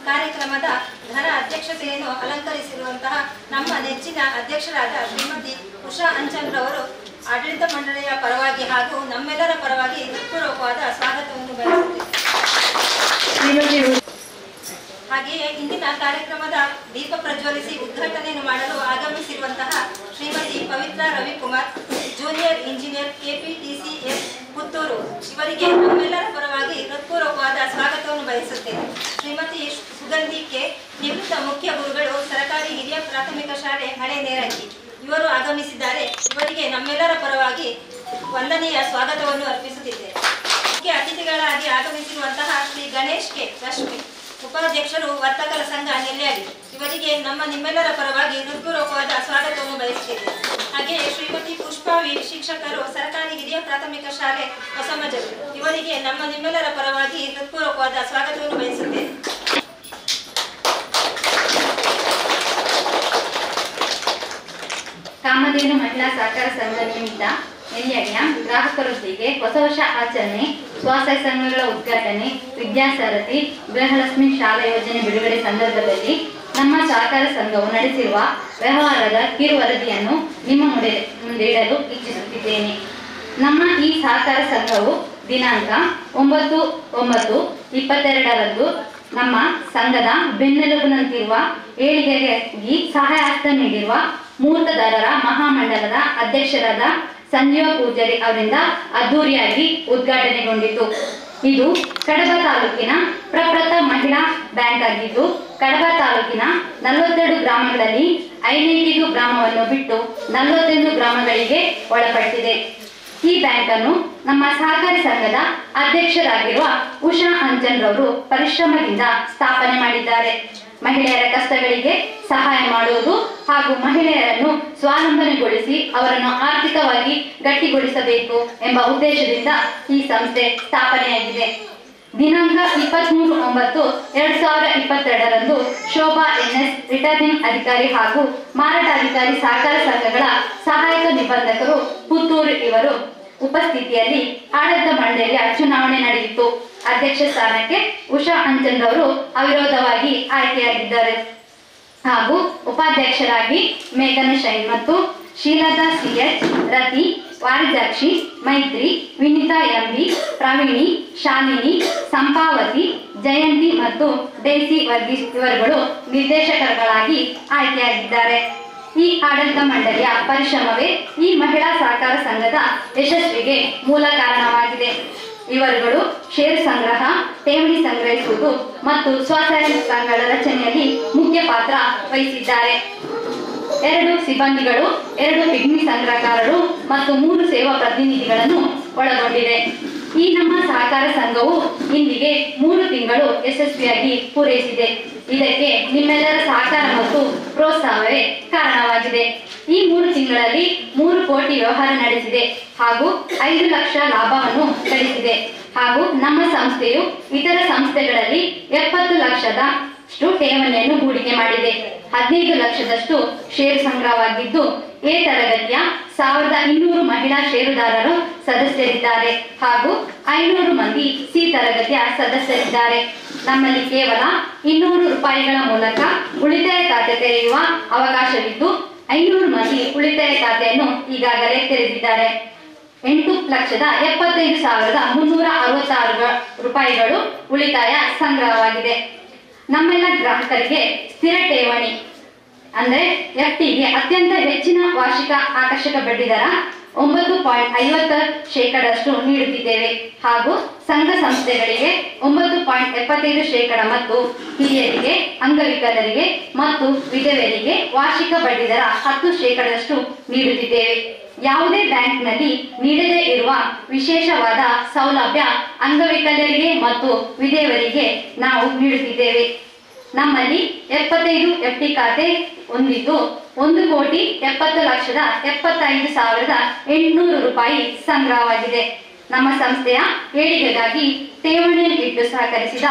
ಕಾರ್ಯಕ್ರಮದ ಘನ ಅಧ್ಯಕ್ಷತೆಯನ್ನು ಅಲಂಕರಿಸಿರುವಂತಹ ನಮ್ಮ ನೆಚ್ಚಿನ ಅಧ್ಯಕ್ಷರಾದ ಶ್ರೀಮತಿ ಉಷಾ ಅಂಚನ್ ರವರು ಆಡಳಿತ ಮಂಡಳಿಯ ಪರವಾಗಿ ಹಾಗೂ ನಮ್ಮೆಲ್ಲರ ಪರವಾಗಿ ಹೃತ್ಪೂರ್ವಕವಾದ ಸ್ವಾಗತವನ್ನು ಬಯಸುತ್ತೇವೆ. ಹಾಗೆಯೇ ಇಂದಿನ ಕಾರ್ಯಕ್ರಮದ ದೀಪ ಪ್ರಜ್ವಲಿಸಿ ಉದ್ಘಾಟನೆಯನ್ನು ಮಾಡಲು ಆಗಮಿಸಿರುವಂತಹ Shrimati Pavitra Ravikumar, junior engineer KPTCS Puttur, ಇವರಿಗೆ ನಮ್ಮೆಲ್ಲರ ಪರವಾಗಿ ಹೃತ್ಪೂರ್ವಕವಾದ ಸ್ವಾಗತವನ್ನು ಬಯಸುತ್ತೇನೆ. ಶ್ರೀಮತಿ ಸುಗಂಧಿ ಕೆ, ನಿವೃತ್ತ ಮುಖ್ಯ ಗುರುಗಳು, ಸರ್ಕಾರಿ ಹಿರಿಯ ಪ್ರಾಥಮಿಕ ಶಾಲೆ ಹಳೆ ನೇರಕ್ಕಿ, ಇವರು ಆಗಮಿಸಿದ್ದಾರೆ. ಇವರಿಗೆ ನಮ್ಮೆಲ್ಲರ ಪರವಾಗಿ ವಂದನೆಯ ಸ್ವಾಗತವನ್ನು ಅರ್ಪಿಸುತ್ತಿದ್ದೇವೆ. ಮುಖ್ಯ ಅತಿಥಿಗಳಾಗಿ ಆಗಮಿಸಿರುವಂತಹ ಶ್ರೀ ಗಣೇಶ್ ಕೆ ರಶ್ಮಿ, ಉಪಾಧ್ಯಕ್ಷರು ವರ್ತಕರ ಸಂಘ ನೆಲ್ಯಾಡಿ, ಇವರಿಗೆ ನಿಮ್ಮೆಲ್ಲರ ಪರವಾಗಿ ಹೃತ್ಪೂರ್ವಕವಾದ ಸ್ವಾಗತವನ್ನು ಬಯಸುತ್ತಿದ್ದೇವೆ. ಹಾಗೆಯೇ ಶ್ರೀಮತಿ ಪುಷ್ಪಾ ವಿ, ಶಿಕ್ಷಕರು, ಸರ್ಕಾರಿ ಹಿರಿಯ ಪ್ರಾಥಮಿಕ ಶಾಲೆ ಹೊಸಮಜಲು, ಇವರಿಗೆ ನಿಮ್ಮೆಲ್ಲರ ಪರವಾಗಿ ಹೃತ್ಪೂರ್ವಕವಾದ ಸ್ವಾಗತವನ್ನು ಬಯಸುತ್ತೇವೆ. ಕಾಮಧೇನು ಮಹಿಳಾ ಸಹಕಾರ ಸಂಘ ನಿಮಿತ್ತ ನೆಲ್ಯಾಡಿಯ ಗ್ರಾಹಕರೊಂದಿಗೆ ಹೊಸ ವರ್ಷ ಆಚರಣೆ, ಸ್ವಸಹಾಯ ಸಂಘಗಳ ಉದ್ಘಾಟನೆ, ವಿದ್ಯಾಸಾರಥಿ, ಗೃಹಲಕ್ಷ್ಮಿ ಶಾಲಾ ಯೋಜನೆ ಬಿಡುಗಡೆ ಸಂದರ್ಭದಲ್ಲಿ ನಮ್ಮ ಸಹಕಾರ ಸಂಘವು ನಡೆಸಿರುವ ವ್ಯವಹಾರದ ಕಿರು ವರದಿಯನ್ನು ನಿಮ್ಮ ಮುಂದೆ ಇಡಲು ಇಚ್ಛಿಸುತ್ತಿದ್ದೇನೆ. ನಮ್ಮ ಈ ಸಹಕಾರ ಸಂಘವು ದಿನಾಂಕ 9/9/22 ನಮ್ಮ ಸಂಘದ ಬೆನ್ನೆಲುಬಿನಂತಿರುವ ಏಳಿಗೆಗಾಗಿ ಸಹಾಯ ಹಸ್ತ ನೀಡಿರುವ ಮೂರ್ತದಾರರ ಮಹಾಮಂಡಲದ ಅಧ್ಯಕ್ಷರಾದ ಸಂಜೀವ ಪೂಜಾರಿ ಅವರಿಂದ ಅದ್ದೂರಿಯಾಗಿ ಉದ್ಘಾಟನೆಗೊಂಡಿತು. ಇದು ಕಡಬ ತಾಲೂಕಿನ ಪ್ರಪ್ರಥಮ ಮಹಿಳಾ ಬ್ಯಾಂಕ್ ಆಗಿದ್ದು, ಕಡಬ ತಾಲೂಕಿನ 42 ಗ್ರಾಮಗಳಲ್ಲಿ 5 ಗ್ರಾಮವನ್ನು ಬಿಟ್ಟು 41 ಗ್ರಾಮಗಳಿಗೆ ಒಳಪಟ್ಟಿದೆ. ಈ ಬ್ಯಾಂಕ್ ಅನ್ನು ನಮ್ಮ ಸಹಕಾರಿ ಸಂಘದ ಅಧ್ಯಕ್ಷರಾಗಿರುವ ಉಷಾ ಅಂಚನ್ ರವರು ಪರಿಶ್ರಮದಿಂದ ಸ್ಥಾಪನೆ ಮಾಡಿದ್ದಾರೆ. ಮಹಿಳೆಯರ ಕಷ್ಟಗಳಿಗೆ ಸಹಾಯ ಮಾಡುವುದು ಹಾಗೂ ಮಹಿಳೆಯರನ್ನು ಸ್ವಾವಲಂಬನೆಗೊಳಿಸಿ ಅವರನ್ನು ಆರ್ಥಿಕವಾಗಿ ಗಟ್ಟಿಗೊಳಿಸಬೇಕು ಎಂಬ ಉದ್ದೇಶದಿಂದ ಈ ಸಂಸ್ಥೆ ಸ್ಥಾಪನೆಯಾಗಿದೆ. ದಿನಾಂಕ 23/9/2022 ಶೋಭಾ NS, ರಿಟರ್ನಿಂಗ್ ಅಧಿಕಾರಿ ಹಾಗೂ ಮಾರಾಟಾಧಿಕಾರಿ ಸಹಕಾರ ಸಂಘಗಳ ಸಹಾಯಕ ನಿಬಂಧಕರು ಪುತ್ತೂರು ಇವರು ಉಪಸ್ಥಿತಿಯಲ್ಲಿ ಆಡಳಿತ ಮಂಡಳಿಯ ಚುನಾವಣೆ ನಡೆಯಿತು. ಅಧ್ಯಕ್ಷ ಸ್ಥಾನಕ್ಕೆ ಉಷಾ ಅಂಚನ್ ರವರು ಅವಿರೋಧವಾಗಿ ಆಯ್ಕೆಯಾಗಿದ್ದಾರೆ ಹಾಗೂ ಉಪಾಧ್ಯಕ್ಷರಾಗಿ ಮೇಘನ ಶೈನ್ ಮತ್ತು ಶೀಲತಾ CH, ರತಿ, ವಾರಿಜಾಕ್ಷಿ, ಮೈತ್ರಿ, ವಿನಿತಾ MB, ಪ್ರವೀಣಿ, ಶಾಲಿನಿ, ಸಂಪಾವತಿ, ಜಯಂತಿ ಮತ್ತು ಡೇಸಿ ವರ್ಗೀಸ್ ಇವರುಗಳು ನಿರ್ದೇಶಕರುಗಳಾಗಿ ಆಯ್ಕೆಯಾಗಿದ್ದಾರೆ. ಈ ಆಡಳಿತ ಮಂಡಳಿಯ ಪರಿಶ್ರಮವೇ ಈ ಮಹಿಳಾ ಸಹಕಾರ ಸಂಘದ ಯಶಸ್ವಿಗೆ ಮೂಲ ಕಾರಣವಾಗಿದೆ. ಇವರುಗಳು ಷೇರು ಸಂಗ್ರಹ, ಠೇವಣಿ ಸಂಗ್ರಹಿಸುವುದು ಮತ್ತು ಸ್ವಸಹಾಯ ಸಂಘಗಳ ರಚನೆಯಲ್ಲಿ ಮುಖ್ಯ ಪಾತ್ರ ವಹಿಸಿದ್ದಾರೆ. 2 ಸಿಬ್ಬಂದಿಗಳು, 2 ಪಿಗ್ಮಿ ಸಂಗ್ರಹಕಾರರು ಮತ್ತು 3 ಸೇವಾ ಪ್ರತಿನಿಧಿಗಳನ್ನು ಒಳಗೊಂಡಿದೆ. ಈ ನಮ್ಮ ಸಹಕಾರ ಸಂಘವು ಇಂದಿಗೆ 3 ತಿಂಗಳು ಯಶಸ್ವಿಯಾಗಿ ಪೂರೈಸಿದೆ. ಇದಕ್ಕೆ ನಿಮ್ಮೆಲ್ಲರ ಸಹಕಾರ ಮತ್ತು ಪ್ರೋತ್ಸಾಹವೇ ಕಾರಣವಾಗಿದೆ. ಈ 3 ತಿಂಗಳಲ್ಲಿ 3 ಕೋಟಿ ವ್ಯವಹಾರ ನಡೆಸಿದೆ ಹಾಗೂ 5 ಲಕ್ಷ ಲಾಭವನ್ನು ಗಳಿಸಿದೆ ಹಾಗೂ ನಮ್ಮ ಸಂಸ್ಥೆಯು ಇತರ ಸಂಸ್ಥೆಗಳಲ್ಲಿ 70 ಲಕ್ಷದಷ್ಟು ಠೇವಣಿಯನ್ನು ಹೂಡಿಕೆ ಮಾಡಿದೆ. 15 ಲಕ್ಷದಷ್ಟು ಷೇರು ಸಂಗ್ರಹವಾಗಿದ್ದು, ಎ ತರಗತಿಯ 1200 ಮಹಿಳಾ ಷೇರುದಾರರು ಸದಸ್ಯರಿದ್ದಾರೆ ಹಾಗೂ 500 ಮಂದಿ ಸಿ ತರಗತಿಯ ಸದಸ್ಯರಿದ್ದಾರೆ. ನಮ್ಮಲ್ಲಿ ಕೇವಲ 200 ರೂಪಾಯಿಗಳ ಮೂಲಕ ಉಳಿತಾಯ ಖಾತೆ ತೆರೆಯುವ ಅವಕಾಶವಿದ್ದು, 500 ಮಂದಿ ಉಳಿತಾಯ ಖಾತೆಯನ್ನು ಈಗಾಗಲೇ ತೆರೆದಿದ್ದಾರೆ. 8,75,366 ರೂಪಾಯಿಗಳು ಉಳಿತಾಯ ಸಂಗ್ರಹವಾಗಿದೆ. ನಮ್ಮೆಲ್ಲ ಗ್ರಾಹಕರಿಗೆ ಸ್ಥಿರ ಠೇವಣಿ ಅಂದರೆ FDಗೆ ಅತ್ಯಂತ ಹೆಚ್ಚಿನ ವಾರ್ಷಿಕ ಆಕರ್ಷಕ ಬಡ್ಡಿ ದರ 9.50% ನೀಡುತ್ತಿದ್ದೇವೆ ಹಾಗೂ ಸಂಘ ಸಂಸ್ಥೆಗಳಿಗೆ 9.75% ಮತ್ತು ಹಿರಿಯರಿಗೆ, ಅಂಗವಿಕಲರಿಗೆ ಮತ್ತು ವಿಧವೆಯರಿಗೆ ವಾರ್ಷಿಕ ಬಡ್ಡಿ ದರ 10% ನೀಡುತ್ತಿದ್ದೇವೆ. ಯಾವುದೇ ಬ್ಯಾಂಕ್ನಲ್ಲಿ ನೀಡದೇ ಇರುವ ವಿಶೇಷವಾದ ಸೌಲಭ್ಯ ಅಂಗವಿಕಲರಿಗೆ ಮತ್ತು ವಿಧವೆಯರಿಗೆ ನಾವು ನೀಡುತ್ತಿದ್ದೇವೆ. ನಮ್ಮಲ್ಲಿ 75 FD ಖಾತೆ ಹೊಂದಿದ್ದು 1,70,75,800 ರೂಪಾಯಿ ಸಂಗ್ರಹವಾಗಿದೆ. ನಮ್ಮ ಸಂಸ್ಥೆಯ ಏಳಿಗೆಗಾಗಿ ಠೇವಣಿಯನ್ನು ಇಟ್ಟು ಸಹಕರಿಸಿದ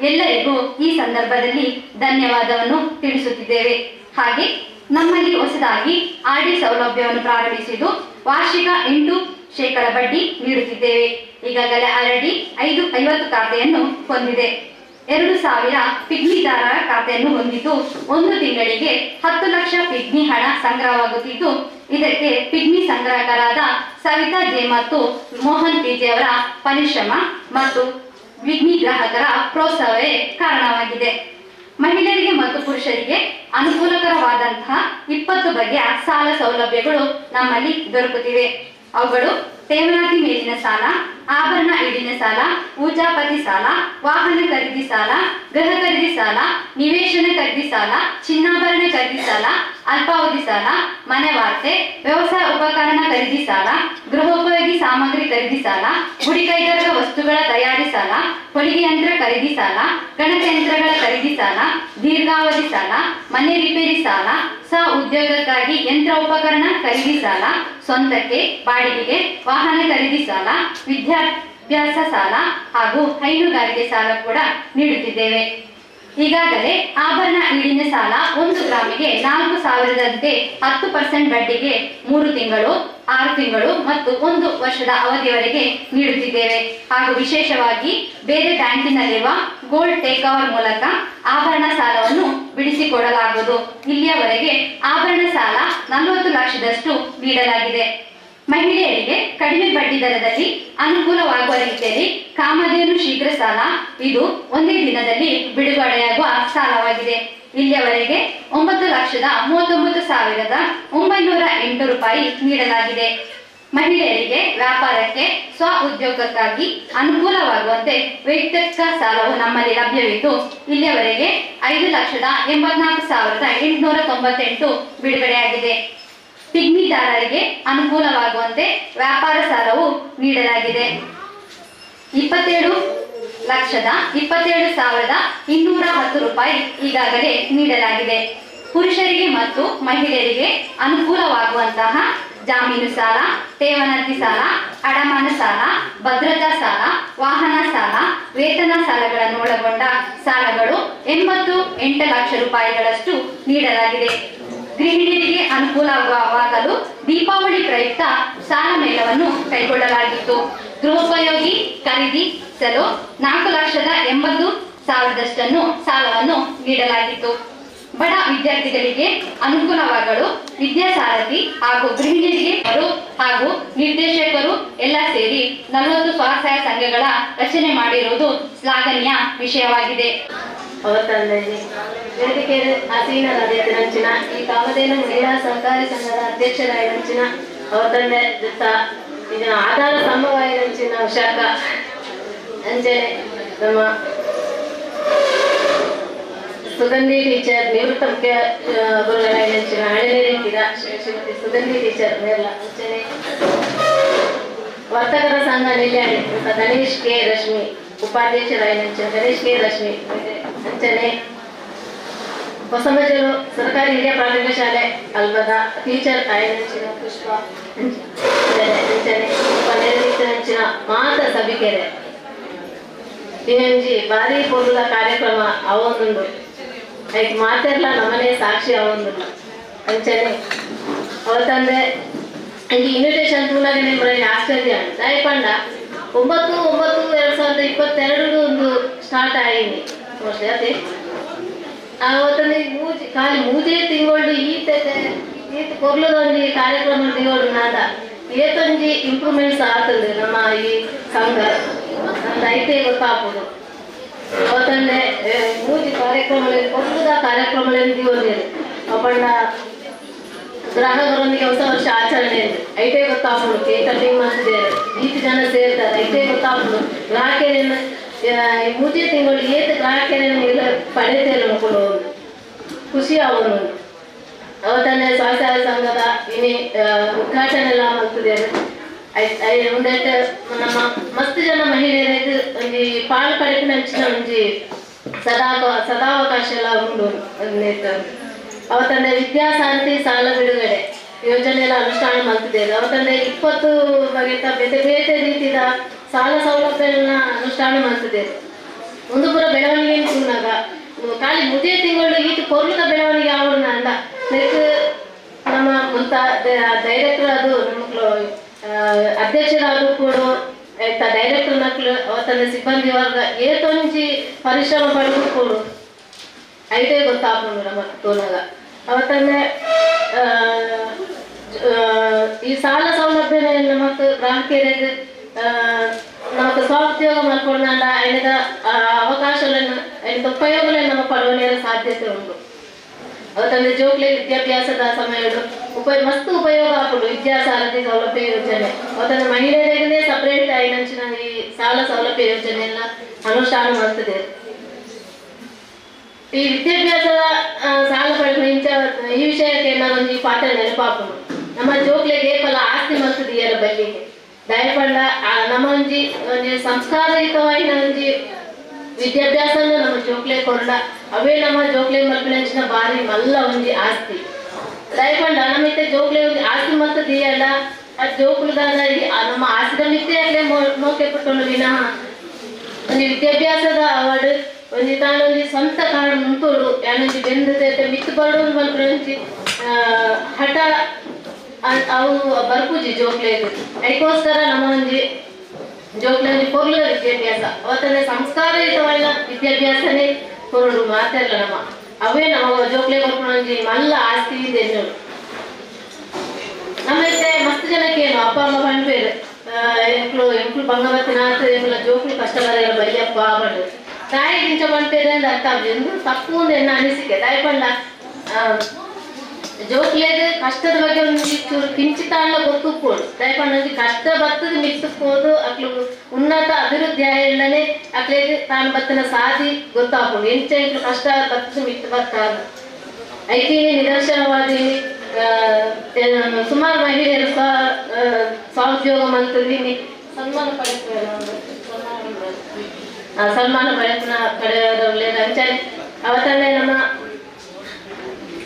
ಎಲ್ಲರಿಗೂ ಈ ಸಂದರ್ಭದಲ್ಲಿ ಧನ್ಯವಾದವನ್ನು ತಿಳಿಸುತ್ತಿದ್ದೇವೆ. ಹಾಗೆ ನಮ್ಮಲ್ಲಿ ಹೊಸದಾಗಿ RD ಸೌಲಭ್ಯವನ್ನು ಪ್ರಾರಂಭಿಸಿದ್ದು ವಾರ್ಷಿಕ 8% ಬಡ್ಡಿ ನೀಡುತ್ತಿದ್ದೇವೆ. ಈಗಾಗಲೇ RD 50 ಖಾತೆಯನ್ನು ಹೊಂದಿದೆ. 2,000 ಪಿಗ್ಮಿದಾರರ ಖಾತೆಯನ್ನು ಹೊಂದಿದ್ದು 1 ತಿಂಗಳಿಗೆ 10 ಲಕ್ಷ ಪಿಗ್ಮಿ ಹಣ ಸಂಗ್ರಹವಾಗುತ್ತಿದ್ದು, ಇದಕ್ಕೆ ಪಿಗ್ಮಿ ಸಂಗ್ರಾಹಕರಾದ ಸವಿತಾ ಜೆ ಮತ್ತು ಮೋಹನ್ ಪಿಜೆ ಅವರ ಪರಿಶ್ರಮ ಮತ್ತು ಪಿಗ್ಮಿ ಗ್ರಾಹಕರ ಪ್ರೋತ್ಸಾಹವೇ ಕಾರಣವಾಗಿದೆ. ಮಹಿಳೆಯರಿಗೆ ಮತ್ತು ಪುರುಷರಿಗೆ ಅನುಕೂಲಕರವಾದಂತಹ 20 ಬಗೆಯ ಸಾಲ ಸೌಲಭ್ಯಗಳು ನಮ್ಮಲ್ಲಿ ದೊರಕುತ್ತಿವೆ. ಅವುಗಳು ಠೇವಣಿ ಮೇಲಿನ ಸಾಲ, ಆಭರಣ ಈಡಿನ ಸಾಲ, ಊಜಾಪತಿ ಸಾಲ, ವಾಹನ ಖರೀದಿ ಸಾಲ, ಗೃಹ ಖರೀದಿ ಸಾಲ, ನಿವೇಶನ ಖರೀದಿ ಸಾಲ, ಚಿನ್ನಾಭರಣ ಖರೀದಿ ಸಾಲ, ಅಲ್ಪಾವಧಿ ಸಾಲ, ಮನೆ ವಾರ್ತೆ, ವ್ಯವಸಾಯ ಉಪಕರಣ ಖರೀದಿ ಸಾಲ, ಗೃಹೋಪಯೋಗಿ ಸಾಮಗ್ರಿ ಖರೀದಿ ಸಾಲ, ಗುಡಿ ಕೈಗಾರಿಕಾ ವಸ್ತುಗಳ ತಯಾರಿ ಸಾಲ, ಹೊಲಿಗೆ ಯಂತ್ರ ಖರೀದಿ ಸಾಲ, ಗಣಕಯಂತ್ರಗಳ ಖರೀದಿ ಸಾಲ, ದೀರ್ಘಾವಧಿ ಸಾಲ, ಮನೆ ರಿಪೇರಿ ಸಾಲ, ಸಹ ಉದ್ಯೋಗಕ್ಕಾಗಿ ಯಂತ್ರ ಉಪಕರಣ ಖರೀದಿ ಸಾಲ, ಸ್ವಂತಕ್ಕೆ ಬಾಡಿಗೆಗೆ ವಾಹನ ಖರೀದಿ ಸಾಲ, ವಿದ್ಯಾಭ್ಯಾಸ ಸಾಲ ಹಾಗೂ ಹೈನುಗಾರಿಕೆ ಸಾಲ ಕೂಡ ನೀಡುತ್ತಿದ್ದೇವೆ. ಈಗಾಗಲೇ ಆಭರಣ ಈಡಿನ ಸಾಲ 1 ಗ್ರಾಮಿಗೆ 4,000ದಂತೆ 10% ಬಡ್ಡಿಗೆ 3 ತಿಂಗಳು, 6 ತಿಂಗಳು ಮತ್ತು 1 ವರ್ಷದ ಅವಧಿಯವರೆಗೆ ನೀಡುತ್ತಿದ್ದೇವೆ. ಹಾಗೂ ವಿಶೇಷವಾಗಿ ಬೇರೆ ಬ್ಯಾಂಕಿನಲ್ಲಿರುವ ಗೋಲ್ಡ್ ಟೇಕ್ ಓವರ್ ಮೂಲಕ ಆಭರಣ ಸಾಲವನ್ನು ಬಿಡಿಸಿಕೊಡಲಾಗುವುದು. ಇಲ್ಲಿಯವರೆಗೆ ಆಭರಣ ಸಾಲ 40 ಲಕ್ಷದಷ್ಟು ನೀಡಲಾಗಿದೆ. ಮಹಿಳೆಯರಿಗೆ ಕಡಿಮೆ ಬಡ್ಡಿ ದರದಲ್ಲಿ ಅನುಕೂಲವಾಗುವ ರೀತಿಯಲ್ಲಿ ಕಾಮಧೇನು ಶೀಘ್ರ ಸಾಲ, ಇದು ಒಂದೇ ದಿನದಲ್ಲಿ ಬಿಡುಗಡೆಯಾಗುವ ಸಾಲವಾಗಿದೆ. ಇಲ್ಲಿಯವರೆಗೆ 9,39,908 ರೂಪಾಯಿ ನೀಡಲಾಗಿದೆ. ಮಹಿಳೆಯರಿಗೆ ವ್ಯಾಪಾರಕ್ಕೆ ಸ್ವ ಉದ್ಯೋಗಕ್ಕಾಗಿ ಅನುಕೂಲವಾಗುವಂತೆ ವೈಯಕ್ತಿಕ ಸಾಲವು ನಮ್ಮಲ್ಲಿ ಲಭ್ಯವಿದ್ದು, ಇಲ್ಲಿಯವರೆಗೆ 5,84,898 ಬಿಡುಗಡೆಯಾಗಿದೆ. ಪಿಗ್ಮಿದಾರರಿಗೆ ಅನುಕೂಲವಾಗುವಂತೆ ವ್ಯಾಪಾರ ಸಾಲವು ನೀಡಲಾಗಿದೆ. 27,27,210 ರೂಪಾಯಿ ಈಗಾಗಲೇ ನೀಡಲಾಗಿದೆ. ಪುರುಷರಿಗೆ ಮತ್ತು ಮಹಿಳೆಯರಿಗೆ ಅನುಕೂಲವಾಗುವಂತಹ ಜಾಮೀನು ಸಾಲ, ಠೇವಣಿ ಸಾಲ, ಅಡಮಾನ ಸಾಲ, ಭದ್ರತಾ ಸಾಲ, ವಾಹನ ಸಾಲ, ವೇತನ ಸಾಲಗಳನ್ನು ಒಳಗೊಂಡ ಸಾಲಗಳು 88 ಲಕ್ಷ ರೂಪಾಯಿಗಳಷ್ಟು ನೀಡಲಾಗಿದೆ. ಗೃಹಿಣಿಯರಿಗೆ ಅನುಕೂಲವಾಗಲು ದೀಪಾವಳಿ ಪ್ರಯುಕ್ತ ಸಾಲ ಮೇಳವನ್ನು ಕೈಗೊಳ್ಳಲಾಗಿತ್ತು. ಗೃಹೋಪಯೋಗಿ ಖರೀದಿಸಲು 4,80,000ದಷ್ಟನ್ನು ಸಾಲವನ್ನು ನೀಡಲಾಗಿತ್ತು. ಬಡ ವಿದ್ಯಾರ್ಥಿಗಳಿಗೆ ಅನುಕೂಲವಾಗಲು ವಿದ್ಯಾಸಾರಥಿ ಹಾಗೂ ಗೃಹಿಣಿಯರಿಗೆ ಹಾಗೂ ನಿರ್ದೇಶಕರು ಎಲ್ಲ ಸೇರಿ 40 ಸ್ವಸಹಾಯ ಸಂಘಗಳ ರಚನೆ ಮಾಡಿರುವುದು ಶ್ಲಾಘನೀಯ ವಿಷಯವಾಗಿದೆ. ವೇದಿಕೆ ಆಸೀನರಾದಂಚಿನ ಈ ಕಾಮಧೇನು ಮಹಿಳಾ ಸಹಕಾರಿ ಸಂಘದ ಅಧ್ಯಕ್ಷರಾಗಿನ ಅವತಂದೆ ಜೊತೆ ಇದರ ಆಧಾರ ಸ್ತಂಭವಾಗಿನ ಶಾಖ ಅಂಜನೆ ನಮ್ಮ ಸುಗಂಧಿ ಟೀಚರ್ ನಿವೃತ್ತ ಮುಖ್ಯ ಗುರುಗಳಾಗಿನ ಹಳೆಯ ಶ್ರೀಮತಿ ಸುಗಂಧಿ ಟೀಚರ್ ಮೇಲ ಅಂಚನೆ ವರ್ತಕರ ಸಂಘ ನಿಲ್ಯಾಣಿ ಗಣೇಶ್ ಕೆ ರಶ್ಮಿ ಉಪಾಧ್ಯಕ್ಷರಾಗಿನ ಗಣೇಶ್ ಕೆ ರಶ್ಮಿ ಅಂಚನೆ ಹೊಸಮಜರು ಸರ್ಕಾರಿ ಹಿರಿಯ ಪ್ರಾಥಮಿಕ ಶಾಲೆ ಅಲ್ಬದ ಟೀಚರ್ ಆಯ್ನಂಚಿನ ಪುಷ್ಪ ಅಂಚನೆ ಉಪನಿರ್ಮಿತಂಚಿನ ಮಾತ ಸಭಿಕೆರೆ ಡಿಎಂಜಿ ಭಾರಿ ಪೂರ್ವದ ಕಾರ್ಯಕ್ರಮ ಅವೊಂದುಂಡು ಐಕ್ ಮಾತೆರ್ಲ ನಮ್ಮನೆ ಸಾಕ್ಷಿ ಅವೊಂದುಂಡು ಅಂಚನೆ ಅವತ್ತಂದೆ ಈ ಇನ್ವಿಟೇಷನ್ ತೂಲಾಗನೆ ಬರೀ ಆಶ್ಚರ್ಯ ದಯಪಂಡ 9/9/2022 ಒಂದು ಸ್ಟಾರ್ಟ್ ಆಗಿದೆ ಅದೇ ಅವತ್ತಂದು ಖಾಲಿ ಮೂಜೆ ತಿಂಗಳು ಈತ ಕೊರ್ಲದೊಂದು ಕಾರ್ಯಕ್ರಮ ತಿಂಗಳು ನಾದ ಏತೊಂಜಿ ಇಂಪ್ರೂವ್ಮೆಂಟ್ಸ್ ಆಗ್ತದೆ ನಮ್ಮ ಈ ಸಂಘ ನಮ್ದು ಐತೆ ಗೊತ್ತಾಗ್ಬೋದು. ಅವತ್ತಂದೆ ಮೂಜಿ ಕಾರ್ಯಕ್ರಮಗಳಲ್ಲಿ ಕೊರ್ಲದ ಕಾರ್ಯಕ್ರಮಗಳಲ್ಲಿ ದಿವೊಂದಿದೆ ಅಪ್ಪಣ್ಣ ಗ್ರಾಹಕರೊಂದಿಗೆ ಹೊಸ ವರ್ಷ ಆಚರಣೆ ಇದೆ ಐಟೇ ಗೊತ್ತಾಗ್ಬೋದು. ಕೇಕ್ ಕಟಿಂಗ್ ಮಾಡ್ತಿದ್ದಾರೆ, 20 ಜನ ಸೇರ್ತಾರೆ, ಐಟೇ ಗೊತ್ತಾಗ್ಬೋದು. ಗ್ರಾಹಕರನ್ನು ಮೂಜೆ ತಿಂಗಳು ಏತ್ ಗ್ರಾಹಕರನ್ನು ಇಲ್ಲ ಪಡೆತೇನೆ ನೋಡ್ಕೊಂಡು ಖುಷಿ ಆಗೋದು. ಅವತ್ತನ್ನೇ ಸ್ವಸಹಾಯ ಸಂಘದ ಇನಿ ಉದ್ಘಾಟನೆ ಎಲ್ಲ ಮಾಡ್ತಿದ್ದೇವೆ. ಒಂದೆಟ್ಟು ನಮ್ಮ ಮಸ್ತ್ ಜನ ಮಹಿಳೆಯರಿಗೆ ಒಂದು ಪಾಲು ಪಡೆಪಿನ ಹಂಚಿನ ಒಂಜಿ ಸದಾವಕಾಶ ಎಲ್ಲ ಉಂಟು. ಅವತ್ತನ್ನೇ ವಿದ್ಯಾಸಾರಥಿ ಸಾಲ ಬಿಡುಗಡೆ ಯೋಜನೆ ಎಲ್ಲ ಅನುಷ್ಠಾನ ಮಾಡ್ತಿದ್ದೇವೆ. ಅವತ್ತನ್ನೇ 20 ಬಗೆತ ಬೇರೆ ಬೇರೆ ರೀತಿಯ ಸಾಲ ಸೌಲಭ್ಯಗಳನ್ನ ಅನುಷ್ಠಾನ ಮಾಡ್ತಿದ್ದೇವೆ. ಒಂದು ಪುರ ಬೆಳವಣಿಗೆ ನಿಂತಾಗ ಖಾಲಿ ಮುದೇ ತಿಂಗಳು ಈತ ಕೊರ್ಲದ ಬೆಳವಣಿಗೆ ಆಗೋಣ ಅಂದ ನೆಕ್ಸ್ಟ್ ನಮ್ಮ ಮುಂತ ಡೈರೆಕ್ಟರ್ ಅದು ನಮ್ಮ ಅಧ್ಯಕ್ಷರಾದ್ರು ಕೂಡ ಡೈರೆಕ್ಟರ್ ಮಕ್ಕಳು ಅವತ್ತಂದ್ರೆ ಸಿಬ್ಬಂದಿ ವರ್ಗ ಏತೊಂಜಿ ಪರಿಶ್ರಮ ಪಡ್ಕೊಂಡು ಐದೇ ಗೊತ್ತಾಗ್ಬೋದು ನಮ್ಮ ತೋನಾಗ ಅವತ್ತಂದ್ರೆ ಈ ಸಾಲ ಸೌಲಭ್ಯನೇ ನಮಕ್ ಗ್ರಾಹಕರಿಗೆ ನಮಕ್ ಸ್ವಉದ್ಯೋಗ ಮಾಡ್ಕೊಂಡ ಐನದ ಅವಕಾಶಗಳನ್ನು ಐನದ ಉಪಯೋಗಗಳನ್ನು ನಮ್ಮ ಪಡೆಯುವ ಸಾಧ್ಯತೆ ಉಂಟು ಅವತ್ತಂದ್ರೆ ಜೋಕ್ಲೆ ವಿದ್ಯಾಭ್ಯಾಸದ ಸಮಯಗಳು ಮಸ್ತ್ ಉಪಯೋಗ ಆಗ್ಬೋದು ವಿದ್ಯಾಸಾರಥಿ ಸೌಲಭ್ಯ ಯೋಜನೆ ಅವತ್ತಂದ್ರೆ ಮಹಿಳೆಯರಿಗೆ ಸಪರೇಟ್ ಐನಂಚಿನ ಈ ಸಾಲ ಸೌಲಭ್ಯ ಯೋಜನೆಯನ್ನ ಅನುಷ್ಠಾನ ಮಾಡ್ತದೆ ಈ ವಿದ್ಯಾಭ್ಯಾಸದ ಸಾಲ ಪಡೆದ ಈ ವಿಷಯಕ್ಕೆ ನಾವೊಂದು ಪಾಠ ನೆನಪಾಕೊಂಡು ನಮ್ಮ ಜೋಕ್ಲೆಗೆ ಏಪಲ ಆಸ್ತಿ ಮಾಡ್ತದೆಯಲ್ಲ ಬಲ್ಲಿಗೆ ದಯಪಂಡ ನಮ್ಮ ಒಂಜಿ ಸಂಸ್ಕಾರಯುತವಾಗಿ ಒಂಜಿ ವಿದ್ಯಾಭ್ಯಾಸ ನಮ್ಮ ಜೋಕ್ಲೆ ಕೊಂಡ ಅವೇ ನಮ್ಮ ಜೋಕ್ಲೆ ಮಲ್ಪಿನ ಬಾರಿ ಮಲ್ಲ ಒಂಜಿ ಆಸ್ತಿ ದಯಪಂಡ ನಮ್ಮಿತ್ತೆ ಜೋಕ್ಲೆ ಒಂದು ಆಸ್ತಿ ಮತ್ತು ದಿಯಲ್ಲ ಆ ಜೋಕ್ಲುದಾದ ನಮ್ಮ ಆಸ್ತಿದ ಮಿತ್ತೆ ಆಗಲೇ ಮೋಕೆ ಪಟ್ಟೊಂಡು ವಿನಃ ಒಂದು ವಿದ್ಯಾಭ್ಯಾಸದ ಅವಾರ್ಡ್ ಒಂದು ತಾನೊಂದು ಸ್ವಂತ ಕಾರಣ ಮುಂತೋಡು ಯಾನೊಂದು ಬೆಂದತೆ ಮಿತ್ತು ಬರೋದು ಮಲ್ಪಿ ಹಠ ಅವು ಬರ್ಪೂಜಿ ಜೋಕ್ಲೆ ಅದಕ್ಕೋಸ್ಕರ ನಮ್ಮ ಒಂಜಿ ಜೋಕ್ಲೆ ಕೊರ್ಲ ವಿದ್ಯಾಭ್ಯಾಸ ಅವತ್ತಂದ್ರೆ ಸಂಸ್ಕಾರಯುತವಾದ ವಿದ್ಯಾಭ್ಯಾಸನೇ ಕೊರಡು ಮಾತೆಲ್ಲ ನಮ್ಮ ಅವೇ ನಮ್ಮ ಜೋಕ್ಲೆ ಕೊರ್ಕೊಂಡೊಂಜಿ ಮಲ್ಲ ಆಸ್ತಿ ಇದೆ ಎನ್ನೋಡು ನಮ್ಮೈತೆ ಮಸ್ತ್ ಜನಕ್ಕೆ ಏನು ಅಪ್ಪ ಅಮ್ಮ ಪಂಡ್ಬೇರು ಎಂಕ್ಳು ಬಂಗವತ್ತಿನಾಥ ಎಂಕ್ಲ ಜೋಕ್ಲು ಕಷ್ಟ ಬರೆಯಲ್ಲ ಬೈಯಪ್ಪ ಬಡ್ಡು ತಾಯಿ ಗಿಂಚ ಪಂಡ್ಬೇರೆ ಅಂದ್ರೆ ಅರ್ಥ ಎಂದು ತಪ್ಪು ಒಂದು ಎನ್ನ ಅನಿಸಿಕೆ ದಯಪಂಡ ಜೋಕ್ಲೆಗೆ ಕಷ್ಟದ ಬಗ್ಗೆ ಒಂದು ಚೂರು ಕಿಂಚಿತಾಳ ಗೊತ್ತುಕೋಡು ದಯಪಂಡ ಕಷ್ಟ ಬರ್ತದೆ ಮಿತ್ತುಕೋದು ಅಕ್ಲು ಉನ್ನತ ಅಭಿವೃದ್ಧಿ ಆಯಲ್ಲನೆ ಅಕ್ಲೆಗೆ ತಾನು ಬತ್ತನ ಸಾಧಿ ಗೊತ್ತಾಗ್ಬೋದು ಎಂಚ ಇಟ್ಲು ಕಷ್ಟ ಬರ್ತದೆ ಮಿತ್ತು ಬರ್ತಾರ ಐಕೀನಿ ನಿದರ್ಶನವಾದೀನಿ ಸುಮಾರು ಮಹಿಳೆಯರು ಸ್ವಉದ್ಯೋಗ ಮಂತ್ರಿ ಸನ್ಮಾನ ಪಡೆದವರೇ ಅಂಚನೆ ಅವತ್ತನ್ನೇ ನಮ್ಮ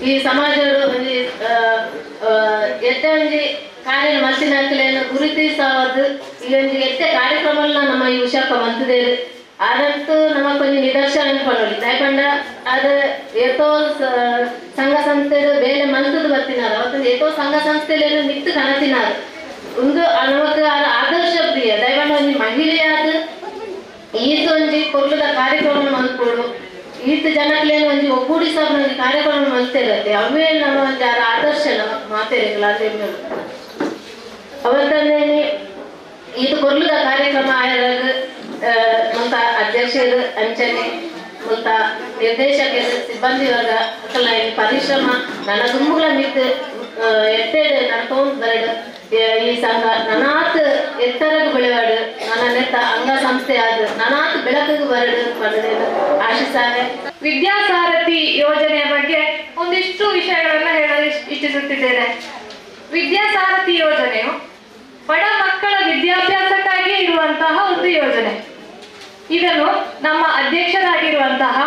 ಈ ಸಮಾಜಗಳು ಎತ್ತೆ ಒಂಜಿ ಕಾರ್ಯ ಮಲ್ತಿನ ಹಾಕಲೇನು ಗುರುತಿಸೋದು ಈ ಒಂದು ಎತ್ತೆ ಕಾರ್ಯಕ್ರಮಗಳನ್ನ ನಮ್ಮ ಈ ಉಷಾಕ ಮಂತದೇರು ಅದಂತೂ ನಮಗೊಂದು ನಿದರ್ಶನ ಅನ್ಕೊಳ್ಳಿ ದಯಪಂಡ ಅದು ಏತೋ ಸಂಘ ಸಂಸ್ಥೆದು ಬೇರೆ ಮಂತದ್ದು ಬರ್ತಿನಾರ ಅವತ್ತು ಏತೋ ಸಂಘ ಸಂಸ್ಥೆಯಲ್ಲಿ ಮಿತ್ತು ಕನತಿನಾರ ಒಂದು ನಮಕ್ ಆದರ್ಶ ಪ್ರಿಯ ದಯಪಂಡ ಒಂದು ಮಹಿಳೆಯಾದ ಈತ ಒಂಜಿ ಕೊರ್ಲದ ಕಾರ್ಯಕ್ರಮ ಮಂತ್ಕೊಡು ಈತ ಜನಕ್ಲೇನು ಒಂಜಿ ಒಗ್ಗೂಡಿಸ ಒಂದು ಕಾರ್ಯಕ್ರಮ ಮಂತಿರತ್ತೆ ಅವೇ ನಮ್ಮ ಒಂದು ಆದರ್ಶ ನಮ್ಮ ಮಾತೇರಿಲ್ಲ ಅದೇ ಅವತ್ತಂದೇನೆ ಇದು ಕೊರ್ಲದ ಕಾರ್ಯಕ್ರಮ ಆಯಾಗ ಮುಂತ ಅಧ್ಯಕ್ಷರು ಅಂಚನೆ ಮುಂತ ನಿರ್ದೇಶಕರು ಸಿಬ್ಬಂದಿ ವರ್ಗ ಅಕ್ಕಲ್ಲ ಪರಿಶ್ರಮ ನನ್ನ ದುಂಬುಗಳ ಮಿತ್ತು ಎತ್ತೇಡು ನನ್ನ ತಗೊಂಡು ಬರಡು ಈ ಸಂಘ ನನಾತ್ ಎತ್ತರಗೂ ಬೆಳೆವಾಡು ನನ್ನ ನೆತ್ತ ಅಂಗ ಸಂಸ್ಥೆ ಆದ ನನಾತ್ ಬೆಳಕಿಗೂ ಬರಡು ಪಡೆದು ಆಶಿಸಾರೆ ವಿದ್ಯಾಸಾರಥಿ ಯೋಜನೆಯ ಬಗ್ಗೆ ಒಂದಿಷ್ಟು ವಿಷಯಗಳನ್ನ ಹೇಳಲು ಇಚ್ಛಿಸುತ್ತಿದ್ದೇನೆ. ವಿದ್ಯಾಸಾರಥಿ ಯೋಜನೆಯು ಬಡ ಮಕ್ಕಳ ವಿದ್ಯಾಭ್ಯಾಸಕ್ಕಾಗಿ ಇರುವಂತಹ ಒಂದು ಯೋಜನೆ. ಇದನ್ನು ನಮ್ಮ ಅಧ್ಯಕ್ಷರಾಗಿರುವಂತಹ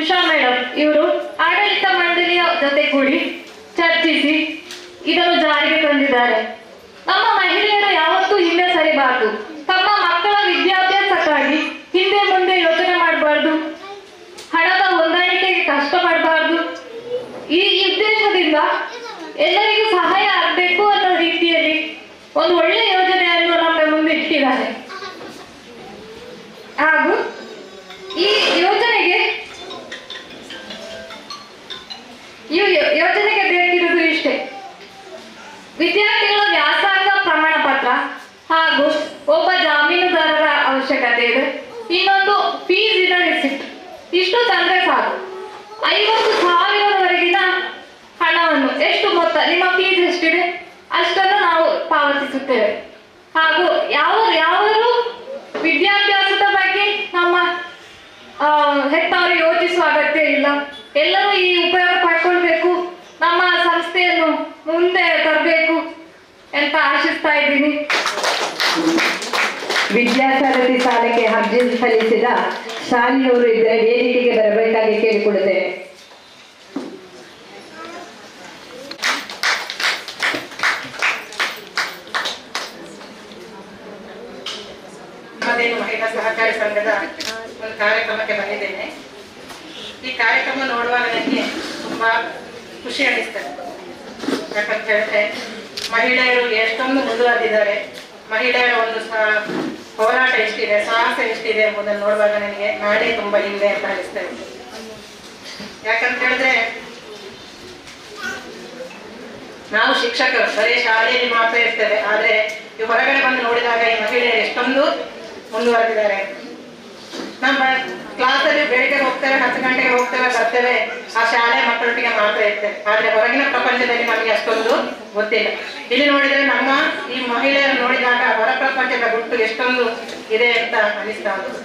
ಉಷಾ ಮೇಡಮ್ ಇವರು ಆಡಳಿತ ಮಂಡಳಿಯ ಜೊತೆಗೂಡಿ ಚರ್ಚಿಸಿ ಇದನ್ನು ಜಾರಿಗೆ ತಂದಿದ್ದಾರೆ. ನಮ್ಮ ಮಹಿಳೆಯರು ಯಾವತ್ತೂ ಹಿಂದೆ ಸರಿಬಾರದು. ತಮ್ಮ ಮಕ್ಕಳ ವಿದ್ಯಾಭ್ಯಾಸಕ್ಕಾಗಿ ಹಿಂದೆ ಮುಂದೆ ಯೋಚನೆ ಮಾಡಬಾರ್ದು, ಹಣದ ಹೊಂದಾಣಿಕೆಗೆ ಕಷ್ಟ ಪಡಬಾರ್ದು. ಈ ಉದ್ದೇಶದಿಂದ ಎಲ್ಲರಿಗೂ ಸಹಾಯ ಆಗಬೇಕು ಅನ್ನೋ ರೀತಿಯಲ್ಲಿ ಒಂದು ಒಳ್ಳೆ ಯೋಜನೆಯನ್ನು ನಮ್ಮ ಮುಂದೆ ಇಟ್ಟಿದ್ದಾರೆ. ಹಾಗೂ ಈ ಯೋಜನೆಗೆ ಬೇಕಿರುವುದು ಇಷ್ಟೇ: ವಿದ್ಯಾರ್ಥಿಗಳ ವ್ಯಾಸಂಗ ಪ್ರಮಾಣ ಪತ್ರ ಹಾಗೂ ಒಬ್ಬ ಜಾಮೀನುದಾರರ ಅವಶ್ಯಕತೆ ಇದೆ. ಇನ್ನೊಂದು ಫೀಸಿನ ರಿಸಿಪ್ಟ್. ಇಷ್ಟು ತಂದ್ರೆ ಸಾಕು. 50,000ವರೆಗಿನ ಹಣವನ್ನು, ಎಷ್ಟು ಮೊತ್ತ, ನಿಮ್ಮ ಫೀಸ್ ಎಷ್ಟಿದೆ ಅಷ್ಟನ್ನು ನಾವು ಪಾವತಿಸುತ್ತೇವೆ. ಹಾಗೂ ಯಾವರು ವಿದ್ಯಾಭ್ಯಾಸದ ಬಗ್ಗೆ ನಮ್ಮ ಹೆತ್ತವರು ಯೋಚಿಸುವ ಅಗತ್ಯ ಇಲ್ಲ. ಎಲ್ಲರೂ ಈ ಉಪಯೋಗ ಪಡ್ಕೊಳ್ಬೇಕು, ನಮ್ಮ ಸಂಸ್ಥೆಯನ್ನು ಮುಂದೆ ತರಬೇಕು ಅಂತ ಆಶಿಸ್ತಾ ಇದ್ದೀನಿ. ವಿದ್ಯಾಸಾರಥಿ ಸಾಲಕ್ಕೆ ಅರ್ಜಿ ಸಲ್ಲಿಸಿದ ಶಾಲೆಯವರು ಇದರ ವೇದಿಕೆಗೆ ಬರಬೇಕಾಗಿ ಕೇಳಿಕೊಳ್ಳುತ್ತೇನೆ. ನಮ್ಮದೇನು ಮಹಿಳಾ ಸಹಕಾರಿ ಸಂಘದ ಒಂದು ಕಾರ್ಯಕ್ರಮಕ್ಕೆ ಬಂದಿದ್ದೇನೆ. ಈ ಕಾರ್ಯಕ್ರಮ ನೋಡುವಾಗ ನನಗೆ ತುಂಬಾ ಖುಷಿ ಅನಿಸ್ತದೆ. ಯಾಕಂತ ಹೇಳಿದ್ರೆ ಮಹಿಳೆಯರು ಎಷ್ಟೊಂದು ಮುಂದುವರೆದಿದ್ದಾರೆ. ಮಹಿಳೆಯರ ಒಂದು ಹೋರಾಟ ಎಷ್ಟಿದೆ, ಸಾಹಸ ಎಷ್ಟಿದೆ ಎಂಬುದನ್ನು ನೋಡುವಾಗ ನನಗೆ ನಾಡೇ ತುಂಬ ಹಿಂದೆ ಅಂತ ಅನಿಸ್ತಾ ಇತ್ತು. ಯಾಕಂತ ಹೇಳಿದ್ರೆ ನಾವು ಶಿಕ್ಷಕರು ಬರೀ ಶಾಲೆಯಲ್ಲಿ ಮಾತ್ರ ಇರ್ತೇವೆ, ಆದರೆ ಈ ಹೊರಗಡೆ ಬಂದು ನೋಡಿದಾಗ ಈ ಮಹಿಳೆಯರು ಎಷ್ಟೊಂದು ಮುಂದುವರೆದಿದ್ದಾರೆ. ನಮ್ಮ ಕ್ಲಾಸಲ್ಲಿ ಬೆಳಿಗ್ಗೆ ಹೋಗ್ತೇವೆ, 10 ಗಂಟೆಗೆ ಹೋಗ್ತೇವೆ, ಬರ್ತೇವೆ, ಆ ಶಾಲೆ ಮಕ್ಕಳೊಟ್ಟಿಗೆ ಮಾತ್ರ ಇರ್ತೇವೆ. ಆದರೆ ಹೊರಗಿನ ಪ್ರಪಂಚದಲ್ಲಿ ನಮಗೆ ಅಷ್ಟೊಂದು ಗೊತ್ತಿಲ್ಲ. ಇಲ್ಲಿ ನೋಡಿದ್ರೆ ನಮ್ಮ ಈ ಮಹಿಳೆಯರು ನೋಡಿದಾಗ ಹೊರ ಪ್ರಪಂಚದ ಗುಟ್ಟು ಎಷ್ಟೊಂದು ಇದೆ ಅಂತ ಅನಿಸ್ತಾ ಉಂಟು.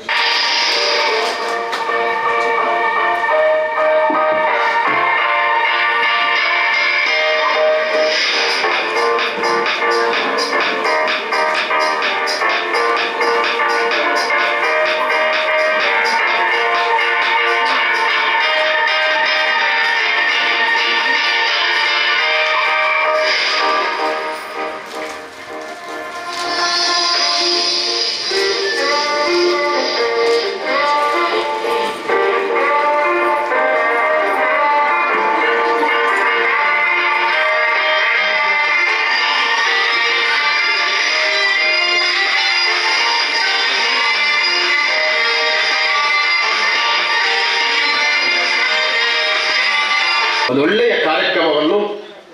ಒಂದು ಒಳ್ಳೆಯ ಕಾರ್ಯಕ್ರಮವನ್ನು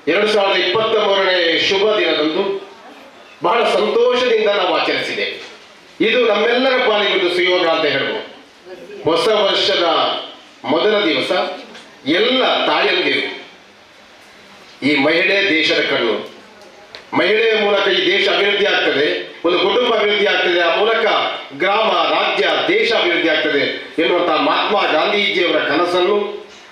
2023ನೇ ಶುಭ ದಿನದಂದು ಬಹಳ ಸಂತೋಷದಿಂದ ನಾವು ಆಚರಿಸಿದೆ. ಇದು ನಮ್ಮೆಲ್ಲರ ಪಾಲಿಗೆ ಒಂದು ಸುಯೋಗ ಅಂತ ಹೇಳ್ಬೋದು. ಹೊಸ ವರ್ಷದ ಮೊದಲ ದಿವಸ ಎಲ್ಲ ತಾಯಂದಿರು, ಈ ಮಹಿಳೆ ದೇಶದ ಕಣ್ಣು, ಮಹಿಳೆಯ ಮೂಲಕ ಈ ದೇಶ ಅಭಿವೃದ್ಧಿ ಆಗ್ತದೆ, ಒಂದು ಕುಟುಂಬ ಅಭಿವೃದ್ಧಿ ಆಗ್ತದೆ, ಆ ಮೂಲಕ ಗ್ರಾಮ, ರಾಜ್ಯ, ದೇಶ ಅಭಿವೃದ್ಧಿ ಆಗ್ತದೆ ಎನ್ನುವಂತಹ ಮಹಾತ್ಮ ಗಾಂಧೀಜಿಯವರ ಕನಸನ್ನು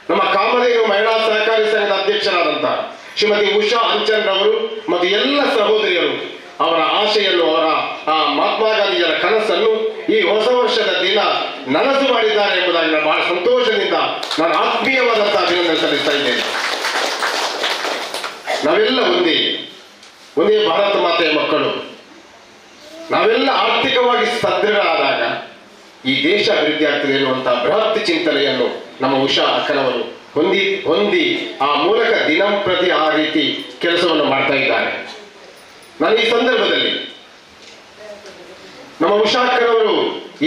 ನಮ್ಮ ಕಾಮಧೇನು ಮಹಿಳಾ ಸಹಕಾರಿ ಸಂಘದ ಅಧ್ಯಕ್ಷರಾದಂತಹ ಶ್ರೀಮತಿ ಉಷಾ ಅಂಚನ್ ರವರು ಮತ್ತು ಎಲ್ಲ ಸಹೋದರಿಯರು ಅವರ ಆಶೆಯನ್ನು, ಅವರ ಆ ಮಹಾತ್ಮ ಗಾಂಧೀಜಿಯವರ ಕನಸನ್ನು ಈ ಹೊಸ ವರ್ಷದ ದಿನ ನನಸು ಮಾಡಿದ್ದಾರೆ ಎಂಬುದಾಗಿ ನಾನು ಬಹಳ ಸಂತೋಷದಿಂದ ನಾನು ಆತ್ಮೀಯವಾದಂತಹ ಅಭಿನಂದನೆ ಸಲ್ಲಿಸ್ತಾ ಇದ್ದೇನೆ. ನಾವೆಲ್ಲ ಒಂದೇ ಭಾರತ ಮಾತೆಯ ಮಕ್ಕಳು. ನಾವೆಲ್ಲ ಆರ್ಥಿಕವಾಗಿ ಸದೃಢರಾದಾಗ ಈ ದೇಶ ಅಭಿವೃದ್ಧಿ ಆಗ್ತದೆ ಎನ್ನುವಂತಹ ಬೃಹತ್ ಚಿಂತನೆಯನ್ನು ನಮ್ಮ ಉಷಾ ಅಕ್ಕನವರು ಹೊಂದಿ ಆ ಮೂಲಕ ದಿನಂಪ್ರತಿ ಆ ರೀತಿ ಕೆಲಸವನ್ನು ಮಾಡ್ತಾ ಇದ್ದಾರೆ. ನಾನು ಈ ಸಂದರ್ಭದಲ್ಲಿ ನಮ್ಮ ಉಷಾ ಅಕ್ಕನವರು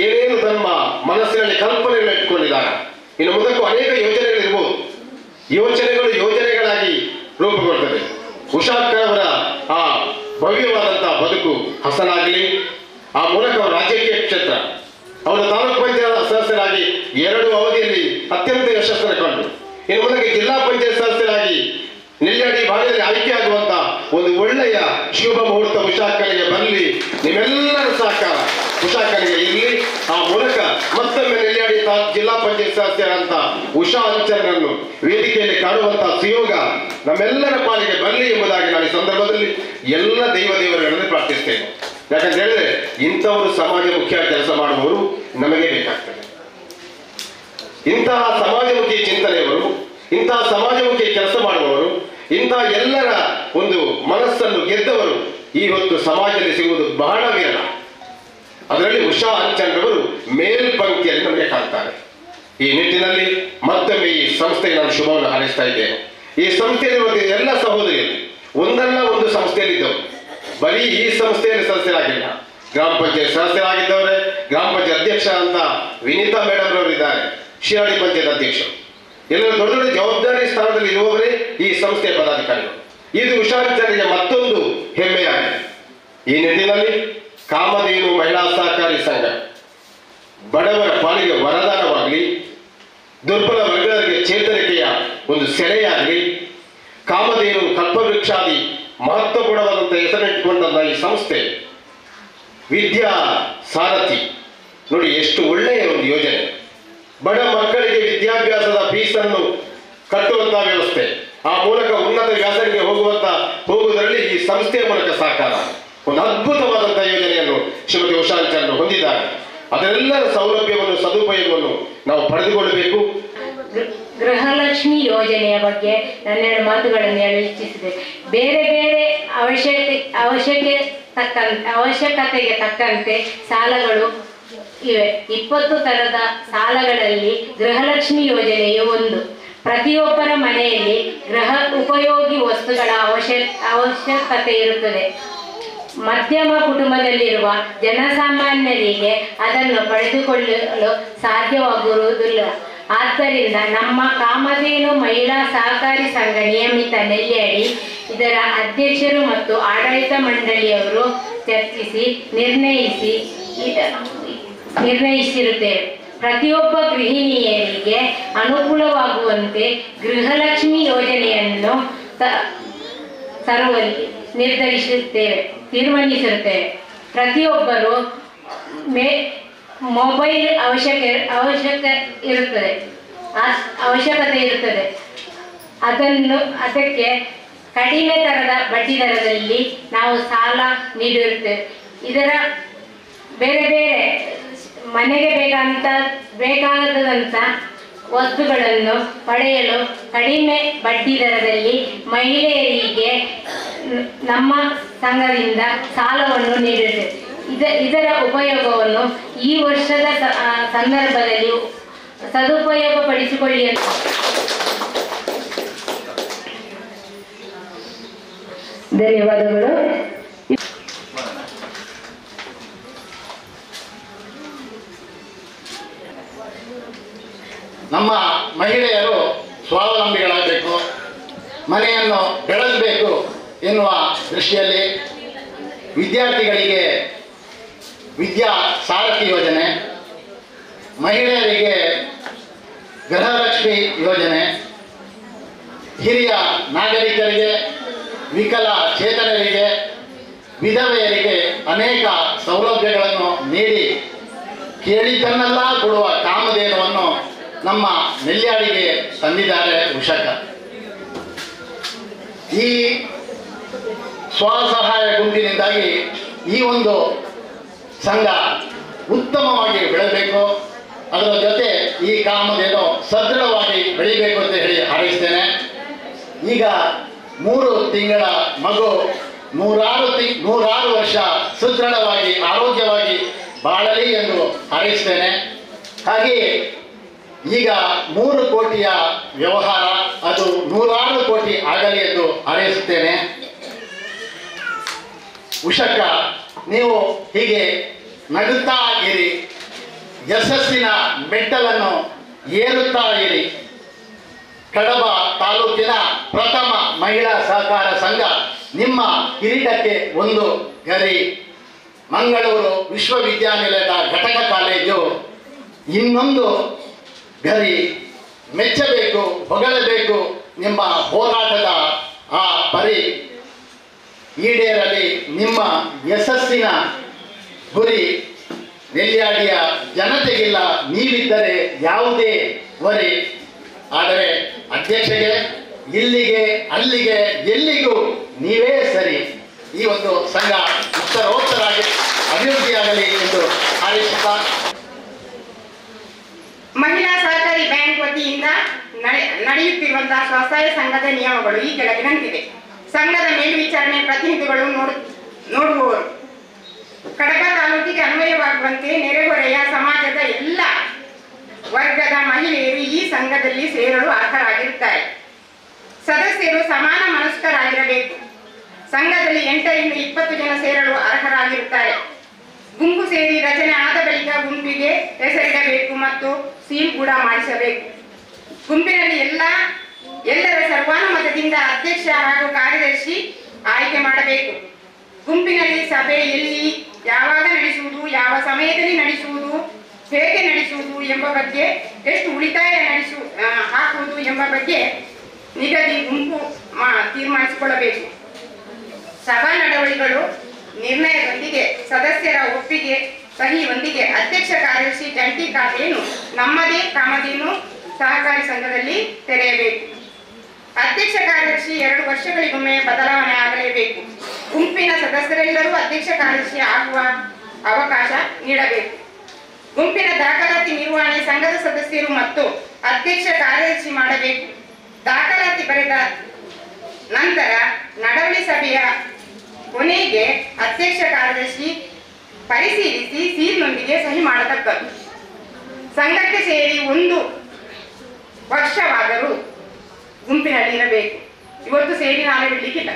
ಏನೇನು ತಮ್ಮ ಮನಸ್ಸಿನಲ್ಲಿ ಕಲ್ಪನೆಗಳು ಇಟ್ಕೊಂಡಿದ್ದಾರೆ, ಇನ್ನು ಮುಂದಕ್ಕೂ ಅನೇಕ ಯೋಜನೆಗಳಿರ್ಬೋದು, ಯೋಜನೆಗಳಾಗಿ ರೂಪುಗೊಳ್ತದೆ. ಉಷಾ ಅಕ್ಕನವರ ಆ ಭವ್ಯವಾದಂತಹ ಬದುಕು ಹಸನಾಗಲಿ, ಆ ಮೂಲಕ ಅವರ ರಾಜಕೀಯ ಕ್ಷೇತ್ರ, ಅವರು ತಾಲೂಕು ಪಂಚಾಯತ್ ಸದಸ್ಯರಾಗಿ 2 ಅವಧಿಯಲ್ಲಿ ಅತ್ಯಂತ ಯಶಸ್ಸನ್ನು ಕಂಡು ಇನ್ನು ಮುಂದಕ್ಕೆ ಜಿಲ್ಲಾ ಪಂಚಾಯತ್ ಸದಸ್ಯರಾಗಿ ನಿಲ್ಯಾಡಿ ಭಾಗದಲ್ಲಿ ಆಯ್ಕೆಯಾಗುವಂತ ಒಂದು ಒಳ್ಳೆಯ ಶುಭ ಮುಹೂರ್ತ ಉಷಾಕ್ಕನಿಗೆ ಬರಲಿ. ನಿಮ್ಮೆಲ್ಲರ ಸಹಕಾರ ಉಷಾಕ್ಕನಿಗೆ ಇರಲಿ. ಆ ಮೂಲಕ ಮತ್ತೊಮ್ಮೆ ನಿಲ್ಯಾಡಿ ಜಿಲ್ಲಾ ಪಂಚಾಯತ್ ಸದಸ್ಯರಂತ ಉಷಾ ಅಂಚನನ್ನು ವೇದಿಕೆಯಲ್ಲಿ ಕಾಣುವಂತಹ ಸುಯೋಗ ನಮ್ಮೆಲ್ಲರ ಪಾಲಿಗೆ ಬರಲಿ ಎಂಬುದಾಗಿ ನಾನು ಈ ಸಂದರ್ಭದಲ್ಲಿ ಎಲ್ಲ ದೇವರುಗಳಲ್ಲಿ ಪ್ರಾರ್ಥಿಸ್ತೇನೆ. ಯಾಕಂತ ಹೇಳಿದ್ರೆ ಇಂಥವರು ಸಮಾಜಮುಖಿ ಕೆಲಸ ಮಾಡುವವರು ನಮಗೆ ಬೇಕಾಗ್ತದೆ. ಇಂತಹ ಸಮಾಜಮುಖಿ ಚಿಂತನೆಯವರು, ಇಂತಹ ಸಮಾಜಮುಖಿ ಕೆಲಸ ಮಾಡುವವರು, ಇಂತಹ ಎಲ್ಲರ ಒಂದು ಮನಸ್ಸನ್ನು ಗೆದ್ದವರು ಈ ಹೊತ್ತು ಸಮಾಜದಲ್ಲಿ ಸಿಗುವುದು ಬಹಳ ವಿರಳ. ಅದರಲ್ಲಿ ಉಷಾ ಅಂಚನ್ರವರು ಮೇಲ್ಪಂಕ್ತಿಯಲ್ಲಿ ನಮಗೆ ಕಾಣ್ತಾರೆ. ಈ ನಿಟ್ಟಿನಲ್ಲಿ ಮತ್ತೊಮ್ಮೆ ಈ ಸಂಸ್ಥೆಗೆ ನಾನು ಶುಭವನ್ನು ಹಾರೈಸ್ತಾ ಇದ್ದೇನೆ. ಈ ಸಂಸ್ಥೆಯಲ್ಲಿರುವ ಎಲ್ಲ ಸಹೋದರಿಯರು ಒಂದಲ್ಲ ಒಂದು ಸಂಸ್ಥೆಯಲ್ಲಿದ್ದವರು, ಬರೀ ಈ ಸಂಸ್ಥೆಯಲ್ಲಿ ಸದಸ್ಯರಾಗಿಲ್ಲ, ಗ್ರಾಮ ಪಂಚಾಯತ್ ಸದಸ್ಯರಾಗಿದ್ದವರೇ, ಗ್ರಾಮ ಪಂಚಾಯತ್ ಅಧ್ಯಕ್ಷ ಅಂತ ವಿನೀತಾ ಮೇಡಮ್ ರವರು ಇದ್ದಾರೆ, ಶಿರಾಡಿ ಪಂಚಾಯತ್ ಅಧ್ಯಕ್ಷರು, ಎಲ್ಲರೂ ದೊಡ್ಡ ದೊಡ್ಡ ಜವಾಬ್ದಾರಿ ಸ್ಥಾನದಲ್ಲಿ ಇರುವವರೇ ಈ ಸಂಸ್ಥೆಯ ಪದಾಧಿಕಾರಿಗಳು. ಇದು ಉಷಾಂಚರಿಗೆ ಮತ್ತೊಂದು ಹೆಮ್ಮೆಯಾಗಿದೆ. ಈ ನಿಟ್ಟಿನಲ್ಲಿ ಕಾಮಧೇನು ಮಹಿಳಾ ಸಹಕಾರಿ ಸಂಘ ಬಡವರ ಪಾಲಿಗೆ ವರದಾನವಾಗಲಿ, ದುರ್ಬಲ ವರ್ಗದವರಿಗೆ ಚೇತರಿಕೆಯ ಒಂದು ಸೆಲೆಯಾಗಲಿ, ಕಾಮಧೇನು ಕಲ್ಪವೃಕ್ಷಾದಿ ಮಹತ್ವಪೂರ್ಣವಾದಂತಹ ಹೆಸರಿಟ್ಟುಕೊಂಡಂತಹ ಈ ಸಂಸ್ಥೆ ವಿದ್ಯಾ ಸಾರಥಿ ನೋಡಿ ಎಷ್ಟು ಒಳ್ಳೆಯ ಒಂದು ಯೋಜನೆ. ಬಡ ಮಕ್ಕಳಿಗೆ ವಿದ್ಯಾಭ್ಯಾಸದ ಫೀಸನ್ನು ಕಟ್ಟುವಂತಹ ವ್ಯವಸ್ಥೆ, ಆ ಮೂಲಕ ಉನ್ನತ ವ್ಯಾಸಂಗಕ್ಕೆ ಹೋಗುವುದರಲ್ಲಿ ಈ ಸಂಸ್ಥೆಯ ಮೂಲಕ ಸಹಕಾರ, ಒಂದು ಅದ್ಭುತವಾದಂತಹ ಯೋಜನೆಯನ್ನು ಶ್ರೀಮತಿ ಉಷಾ ಅಂಚನ್ ಹೊಂದಿದ್ದಾರೆ. ಅದರೆಲ್ಲರ ಸೌಲಭ್ಯವನ್ನು ಸದುಪಯೋಗವನ್ನು ನಾವು ಪಡೆದುಕೊಳ್ಳಬೇಕು. ಗೃಹಲಕ್ಷ್ಮಿ ಯೋಜನೆಯ ಬಗ್ಗೆ ನನ್ನೆರಡು ಮಾತುಗಳನ್ನು ಹೇಳಲು ಇಚ್ಛಿಸಿದೆ. ಬೇರೆ ಬೇರೆ ಅವಶ್ಯಕತೆಗೆ ತಕ್ಕಂತೆ ಸಾಲಗಳು ಇವೆ. 20 ತರದ ಸಾಲಗಳಲ್ಲಿ ಗೃಹಲಕ್ಷ್ಮಿ ಯೋಜನೆಯು ಒಂದು. ಪ್ರತಿಯೊಬ್ಬರ ಮನೆಯಲ್ಲಿ ಗೃಹ ಉಪಯೋಗಿ ವಸ್ತುಗಳ ಅವಶ್ಯಕತೆ ಇರುತ್ತದೆ. ಮಧ್ಯಮ ಕುಟುಂಬದಲ್ಲಿರುವ ಜನಸಾಮಾನ್ಯರಿಗೆ ಅದನ್ನು ಪಡೆದುಕೊಳ್ಳಲು ಸಾಧ್ಯವಾಗುವುದಿಲ್ಲ. ಆದ್ದರಿಂದ ನಮ್ಮ ಕಾಮಧೇನು ಮಹಿಳಾ ಸಹಕಾರಿ ಸಂಘ ನಿಯಮಿತ ನೆಲ್ಯಾಡಿ ಇದರ ಅಧ್ಯಕ್ಷರು ಮತ್ತು ಆಡಳಿತ ಮಂಡಳಿಯವರು ಚರ್ಚಿಸಿ ನಿರ್ಣಯಿಸಿರುತ್ತೇವೆ. ಪ್ರತಿಯೊಬ್ಬ ಗೃಹಿಣಿಯರಿಗೆ ಅನುಕೂಲವಾಗುವಂತೆ ಗೃಹಲಕ್ಷ್ಮಿ ಯೋಜನೆಯನ್ನು ತರುವಲ್ಲಿ ತೀರ್ಮಾನಿಸಿರುತ್ತೇವೆ. ಪ್ರತಿಯೊಬ್ಬರು ಮೊಬೈಲ್ ಅವಶ್ಯಕತೆ ಇರುತ್ತದೆ. ಅದಕ್ಕೆ ಕಡಿಮೆ ದರದ ಬಡ್ಡಿ ದರದಲ್ಲಿ ನಾವು ಸಾಲ ನೀಡಿರುತ್ತೇವೆ. ಇದರ ಬೇರೆ ಬೇರೆ ಮನೆಗೆ ಬೇಕಾದಂಥ ವಸ್ತುಗಳನ್ನು ಪಡೆಯಲು ಕಡಿಮೆ ಬಡ್ಡಿ ದರದಲ್ಲಿ ಮಹಿಳೆಯರಿಗೆ ನಮ್ಮ ಸಂಘದಿಂದ ಸಾಲವನ್ನು ನೀಡಿದೆ. ಇದರ ಉಪಯೋಗವನ್ನು ಈ ವರ್ಷದ ಸಂದರ್ಭದಲ್ಲಿ ಸದುಪಯೋಗಪಡಿಸಿಕೊಳ್ಳಿ ಅಂತ. ಧನ್ಯವಾದಗಳು. ನಮ್ಮ ಮಹಿಳೆಯರು ಸ್ವಾವಲಂಬಿಗಳಾಗಬೇಕು, ಮನೆಯನ್ನು ಬೆಳೆಸಬೇಕು ಎನ್ನುವ ದೃಷ್ಟಿಯಲ್ಲಿ ವಿದ್ಯಾರ್ಥಿಗಳಿಗೆ ವಿದ್ಯಾ ಸಾರಥಿ ಯೋಜನೆ, ಮಹಿಳೆಯರಿಗೆ ಗೃಹಲಕ್ಷ್ಮಿ ಯೋಜನೆ, ಹಿರಿಯ ನಾಗರಿಕರಿಗೆ, ವಿಕಲಚೇತನರಿಗೆ, ವಿಧವೆಯರಿಗೆ ಅನೇಕ ಸೌಲಭ್ಯಗಳನ್ನು ನೀಡಿ ಕೇಳಿದ್ದನ್ನೆಲ್ಲ ಕೊಡುವ ಕಾಮಧೇನುವನ್ನು ನಮ್ಮ ನೆಲ್ಯಾಡಿಗೆ ತಂದಿದ್ದಾರೆ ಉಷಕ. ಈ ಸ್ವಸಹಾಯ ಗುಂಪಿನಿಂದಾಗಿ ಈ ಒಂದು ಸಂಘ ಉತ್ತಮವಾಗಿ ಬೆಳೆಯಬೇಕು. ಅದರ ಜೊತೆ ಈ ಕಾಮಧೇನು ಸದೃಢವಾಗಿ ಬೆಳೀಬೇಕು ಅಂತ ಹೇಳಿ ಹಾರೈಸ್ತೇನೆ. ಈಗ 3 ತಿಂಗಳ ಮಗು 106 ವರ್ಷ ಸುದೃಢವಾಗಿ ಆರೋಗ್ಯವಾಗಿ ಬಾಳಲಿ ಎಂದು ಹಾರೈಸ್ತೇನೆ. ಹಾಗೆಯೇ ಈಗ 3 ಕೋಟಿಯ ವ್ಯವಹಾರ ಅದು 106 ಕೋಟಿ ಆಗಲಿ ಎಂದು ಹಾರೈಸುತ್ತೇನೆ. ಉಷಕ, ನೀವು ಹೀಗೆ ನಗುತ್ತಾ ಇರಿ, ಯಶಸ್ಸಿನ ಮೆಟ್ಟಲನ್ನು ಏರುತ್ತಾ ಇರಿ. ಕಡಬ ತಾಲೂಕಿನ ಪ್ರಥಮ ಮಹಿಳಾ ಸಹಕಾರ ಸಂಘ ನಿಮ್ಮ ಕಿರೀಟಕ್ಕೆ ಒಂದು ಗರಿ. ಮಂಗಳೂರು ವಿಶ್ವವಿದ್ಯಾನಿಲಯದ ಘಟಕ ಕಾಲೇಜು ಇನ್ನೊಂದು ಗರಿ. ಮೆಚ್ಚಬೇಕು, ಹೊಗಳಬೇಕು. ನಿಮ್ಮ ಹೋರಾಟದ ಆ ಪರಿ ಈಡೇರಲಿ. ನಿಮ್ಮ ಯಶಸ್ಸಿನ ಗುರಿ ನೆಲ್ಯಾಡಿಯ ಜನತೆಗಿಲ್ಲ, ನೀವಿದ್ದರೆ ಯಾವುದೇ ವರಿ. ಆದರೆ ಅಧ್ಯಕ್ಷಗೆ ಇಲ್ಲಿಗೆ ಅಲ್ಲಿಗೆ ಎಲ್ಲಿಗೂ ನೀವೇ ಸರಿ. ಈ ಒಂದು ಸಂಘ ಉತ್ತರೋತ್ತರಾಗಿ ಅಭಿವೃದ್ಧಿಯಾಗಲಿ ಎಂದು ಹಾರೈಸುತ್ತಾ, ಮಹಿಳಾ ಸಹಕಾರಿ ಬ್ಯಾಂಕ್ ವತಿಯಿಂದ ನಡೆಯುತ್ತಿರುವಂತಹ ಸ್ವಸಹಾಯ ಸಂಘದ ನಿಯಮಗಳು ಈ ಕೆಳಗಿನಂತಿದೆ. ಸಂಘದ ಮೇಲ್ವಿಚಾರಣೆ ಪ್ರತಿನಿಧಿಗಳು ನೋಡುವವರು ಕಡಬ ತಾಲೂಕಿಗೆ ಅನ್ವಯವಾಗುವಂತೆ ನೆರೆಹೊರೆಯ ಸಮಾಜದ ಎಲ್ಲ ವರ್ಗದ ಮಹಿಳೆಯರು ಈ ಸಂಘದಲ್ಲಿ ಸೇರಲು ಅರ್ಹರಾಗಿರುತ್ತಾರೆ. ಸದಸ್ಯರು ಸಮಾನ ಮನಸ್ಕರಾಗಿರಬೇಕು. ಸಂಘದಲ್ಲಿ 8 ರಿಂದ 20 ಜನ ಸೇರಲು ಅರ್ಹರಾಗಿರುತ್ತಾರೆ. ಗುಂಪು ಸೇರಿ ರಚನೆ ಆದ ಬಳಿಕ ಗುಂಪಿಗೆ ಹೆಸರಿಡಬೇಕು ಮತ್ತು ಸೀಲ್ ಕೂಡ ಮಾಡಿಸಬೇಕು. ಗುಂಪಿನಲ್ಲಿ ಎಲ್ಲರ ಸರ್ವಾನುಮತದಿಂದ ಅಧ್ಯಕ್ಷ ಹಾಗೂ ಕಾರ್ಯದರ್ಶಿ ಆಯ್ಕೆ ಮಾಡಬೇಕು. ಗುಂಪಿನಲ್ಲಿ ಸಭೆ ಎಲ್ಲಿ, ಯಾವಾಗ ನಡೆಸುವುದು, ಯಾವ ಸಮಯದಲ್ಲಿ ನಡೆಸುವುದು, ಹೇಗೆ ನಡೆಸುವುದು ಎಂಬ ಬಗ್ಗೆ, ಎಷ್ಟು ಉಳಿತಾಯ ಹಾಕುವುದು ಎಂಬ ಬಗ್ಗೆ ನಿಗದಿ ಗುಂಪು ತೀರ್ಮಾನಿಸಿಕೊಳ್ಳಬೇಕು. ಸಭಾ ನಡವಳಿಕೆಗಳು ನಿರ್ಣಯದೊಂದಿಗೆ ಸದಸ್ಯರ ಒಪ್ಪಿಗೆ ಸಹಿಯೊಂದಿಗೆ ಅಧ್ಯಕ್ಷ ಕಾರ್ಯದರ್ಶಿ ಜಂಟಿ ಖಾತೆಯನ್ನು ನಮ್ಮದೇ ಕಾಮಧೇನು ಸಹಕಾರಿ ಸಂಘದಲ್ಲಿ ತೆರೆಯಬೇಕು. ಅಧ್ಯಕ್ಷ ಕಾರ್ಯದರ್ಶಿ 2 ವರ್ಷಗಳಿಗೊಮ್ಮೆ ಬದಲಾವಣೆ ಆಗಲೇಬೇಕು. ಗುಂಪಿನ ಸದಸ್ಯರೆಲ್ಲರೂ ಅಧ್ಯಕ್ಷ ಕಾರ್ಯದರ್ಶಿ ಆಗುವ ಅವಕಾಶ ನೀಡಬೇಕು. ಗುಂಪಿನ ದಾಖಲಾತಿ ನಿರ್ವಹಣೆ ಸಂಘದ ಸದಸ್ಯರು ಮತ್ತು ಅಧ್ಯಕ್ಷ ಕಾರ್ಯದರ್ಶಿ ಮಾಡಬೇಕು. ದಾಖಲಾತಿ ಬರೆದ ನಂತರ ನಡವಳಿ ಸಭೆಯ ಕೊನೆಗೆ ಅಧ್ಯಕ್ಷ ಕಾರ್ಯದರ್ಶಿ ಪರಿಶೀಲಿಸಿ ಸೀಲ್ನೊಂದಿಗೆ ಸಹಿ ಮಾಡತಕ್ಕದ್ದು. ಸಂಘಕ್ಕೆ ಸೇರಿ 1 ವರ್ಷವಾದರೂ ಗುಂಪಿನಲ್ಲಿ ಇರಬೇಕು. ಇವತ್ತು ಸೇರಿ ನಾಳೆ ಬಿಡ್ಲಿಕ್ಕಿಲ್ಲ.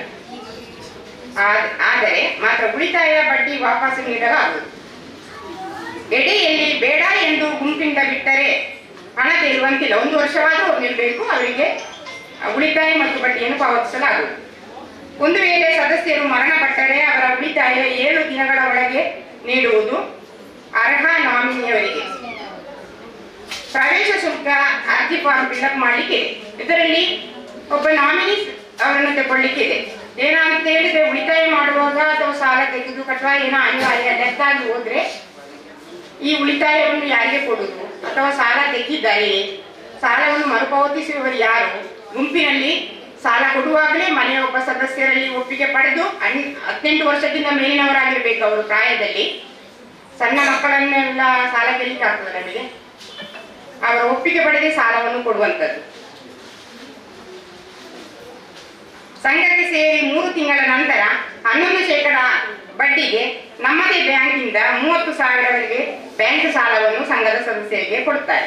ಆದರೆ ಮಾತ್ರ ಉಳಿತಾಯ ಬಡ್ಡಿ ವಾಪಸ್ ನೀಡಲಾಗುವುದು. ಎಡೆಯಲ್ಲಿ ಬೇಡ ಎಂದು ಗುಂಪಿಂದ ಬಿಟ್ಟರೆ ಹಣ ತೇರುವಂತಿಲ್ಲ. 1 ವರ್ಷವಾದರೂ ನಿಲ್ಲಬೇಕು. ಅವರಿಗೆ ಉಳಿತಾಯ ಮತ್ತು ಬಡ್ಡಿಯನ್ನು ಪಾವತಿಸಲಾಗುವುದು. ಒಂದು ವೇಳೆ ಸದಸ್ಯರು ಮರಣಪಟ್ಟರೆ ಅವರ ಉಳಿತಾಯ 7 ದಿನಗಳ ಒಳಗೆ ನೀಡುವುದು ಅರ್ಹ ನಾಮಿನಿಯವರಿಗೆ. ಪ್ರವೇಶ ಶುಲ್ಕ ಅರ್ಜಿ ಫಾರ್ಮ್ ಫಿಲ್ಅಪ್ ಮಾಡಲಿಕ್ಕಿದೆ. ಇದರಲ್ಲಿ ಒಬ್ಬ ನಾಮಿನಿ ಅವರನ್ನು ತಗೊಳ್ಳಿಕ್ಕಿದೆ. ಏನಂತ ಹೇಳಿದ್ರೆ, ಉಳಿತಾಯ ಮಾಡುವಾಗ ಅಥವಾ ಸಾಲ ತೆಗೆದು ಕಟ್ಟುವ ಏನೋ ಅನಿವಾರ್ಯ ಡೆತ್ ಆಗಿ ಹೋದ್ರೆ ಈ ಉಳಿತಾಯವನ್ನು ಯಾರಿಗೆ ಕೊಡುವುದು, ಅಥವಾ ಸಾಲ ತೆಗೆದಿದ್ದಾರೆ ಸಾಲವನ್ನು ಮರುಪಾವತಿಸುವವರು ಯಾರು? ಗುಂಪಿನಲ್ಲಿ ಸಾಲ ಕೊಡುವಾಗಲೇ ಮನೆಯ ಒಬ್ಬ ಸದಸ್ಯರಲ್ಲಿ ಒಪ್ಪಿಗೆ ಪಡೆದು 18 ವರ್ಷಕ್ಕಿಂತ ಮೇಲಿನವರಾಗಿರ್ಬೇಕು ಅವರು ಪ್ರಾಯದಲ್ಲಿ. ಸಣ್ಣ ಮಕ್ಕಳನ್ನೆಲ್ಲ ಸಾಲ ಕೇಳಲಿಕ್ಕೆ ಆಗ್ತದೆ ನಮಗೆ. ಅವರ ಒಪ್ಪಿಗೆ ಪಡೆದೇ ಸಾಲವನ್ನು ಕೊಡುವಂಥದ್ದು. ಸಂಘಕ್ಕೆ ಸೇರಿ 3 ತಿಂಗಳ ನಂತರ 11% ಬಡ್ಡಿಗೆ ನಮ್ಮದೇ ಬ್ಯಾಂಕಿಂದ 30,000ವರೆಗೆ ಬ್ಯಾಂಕ್ ಸಾಲವನ್ನು ಸಂಘದ ಸದಸ್ಯರಿಗೆ ಕೊಡುತ್ತಾರೆ.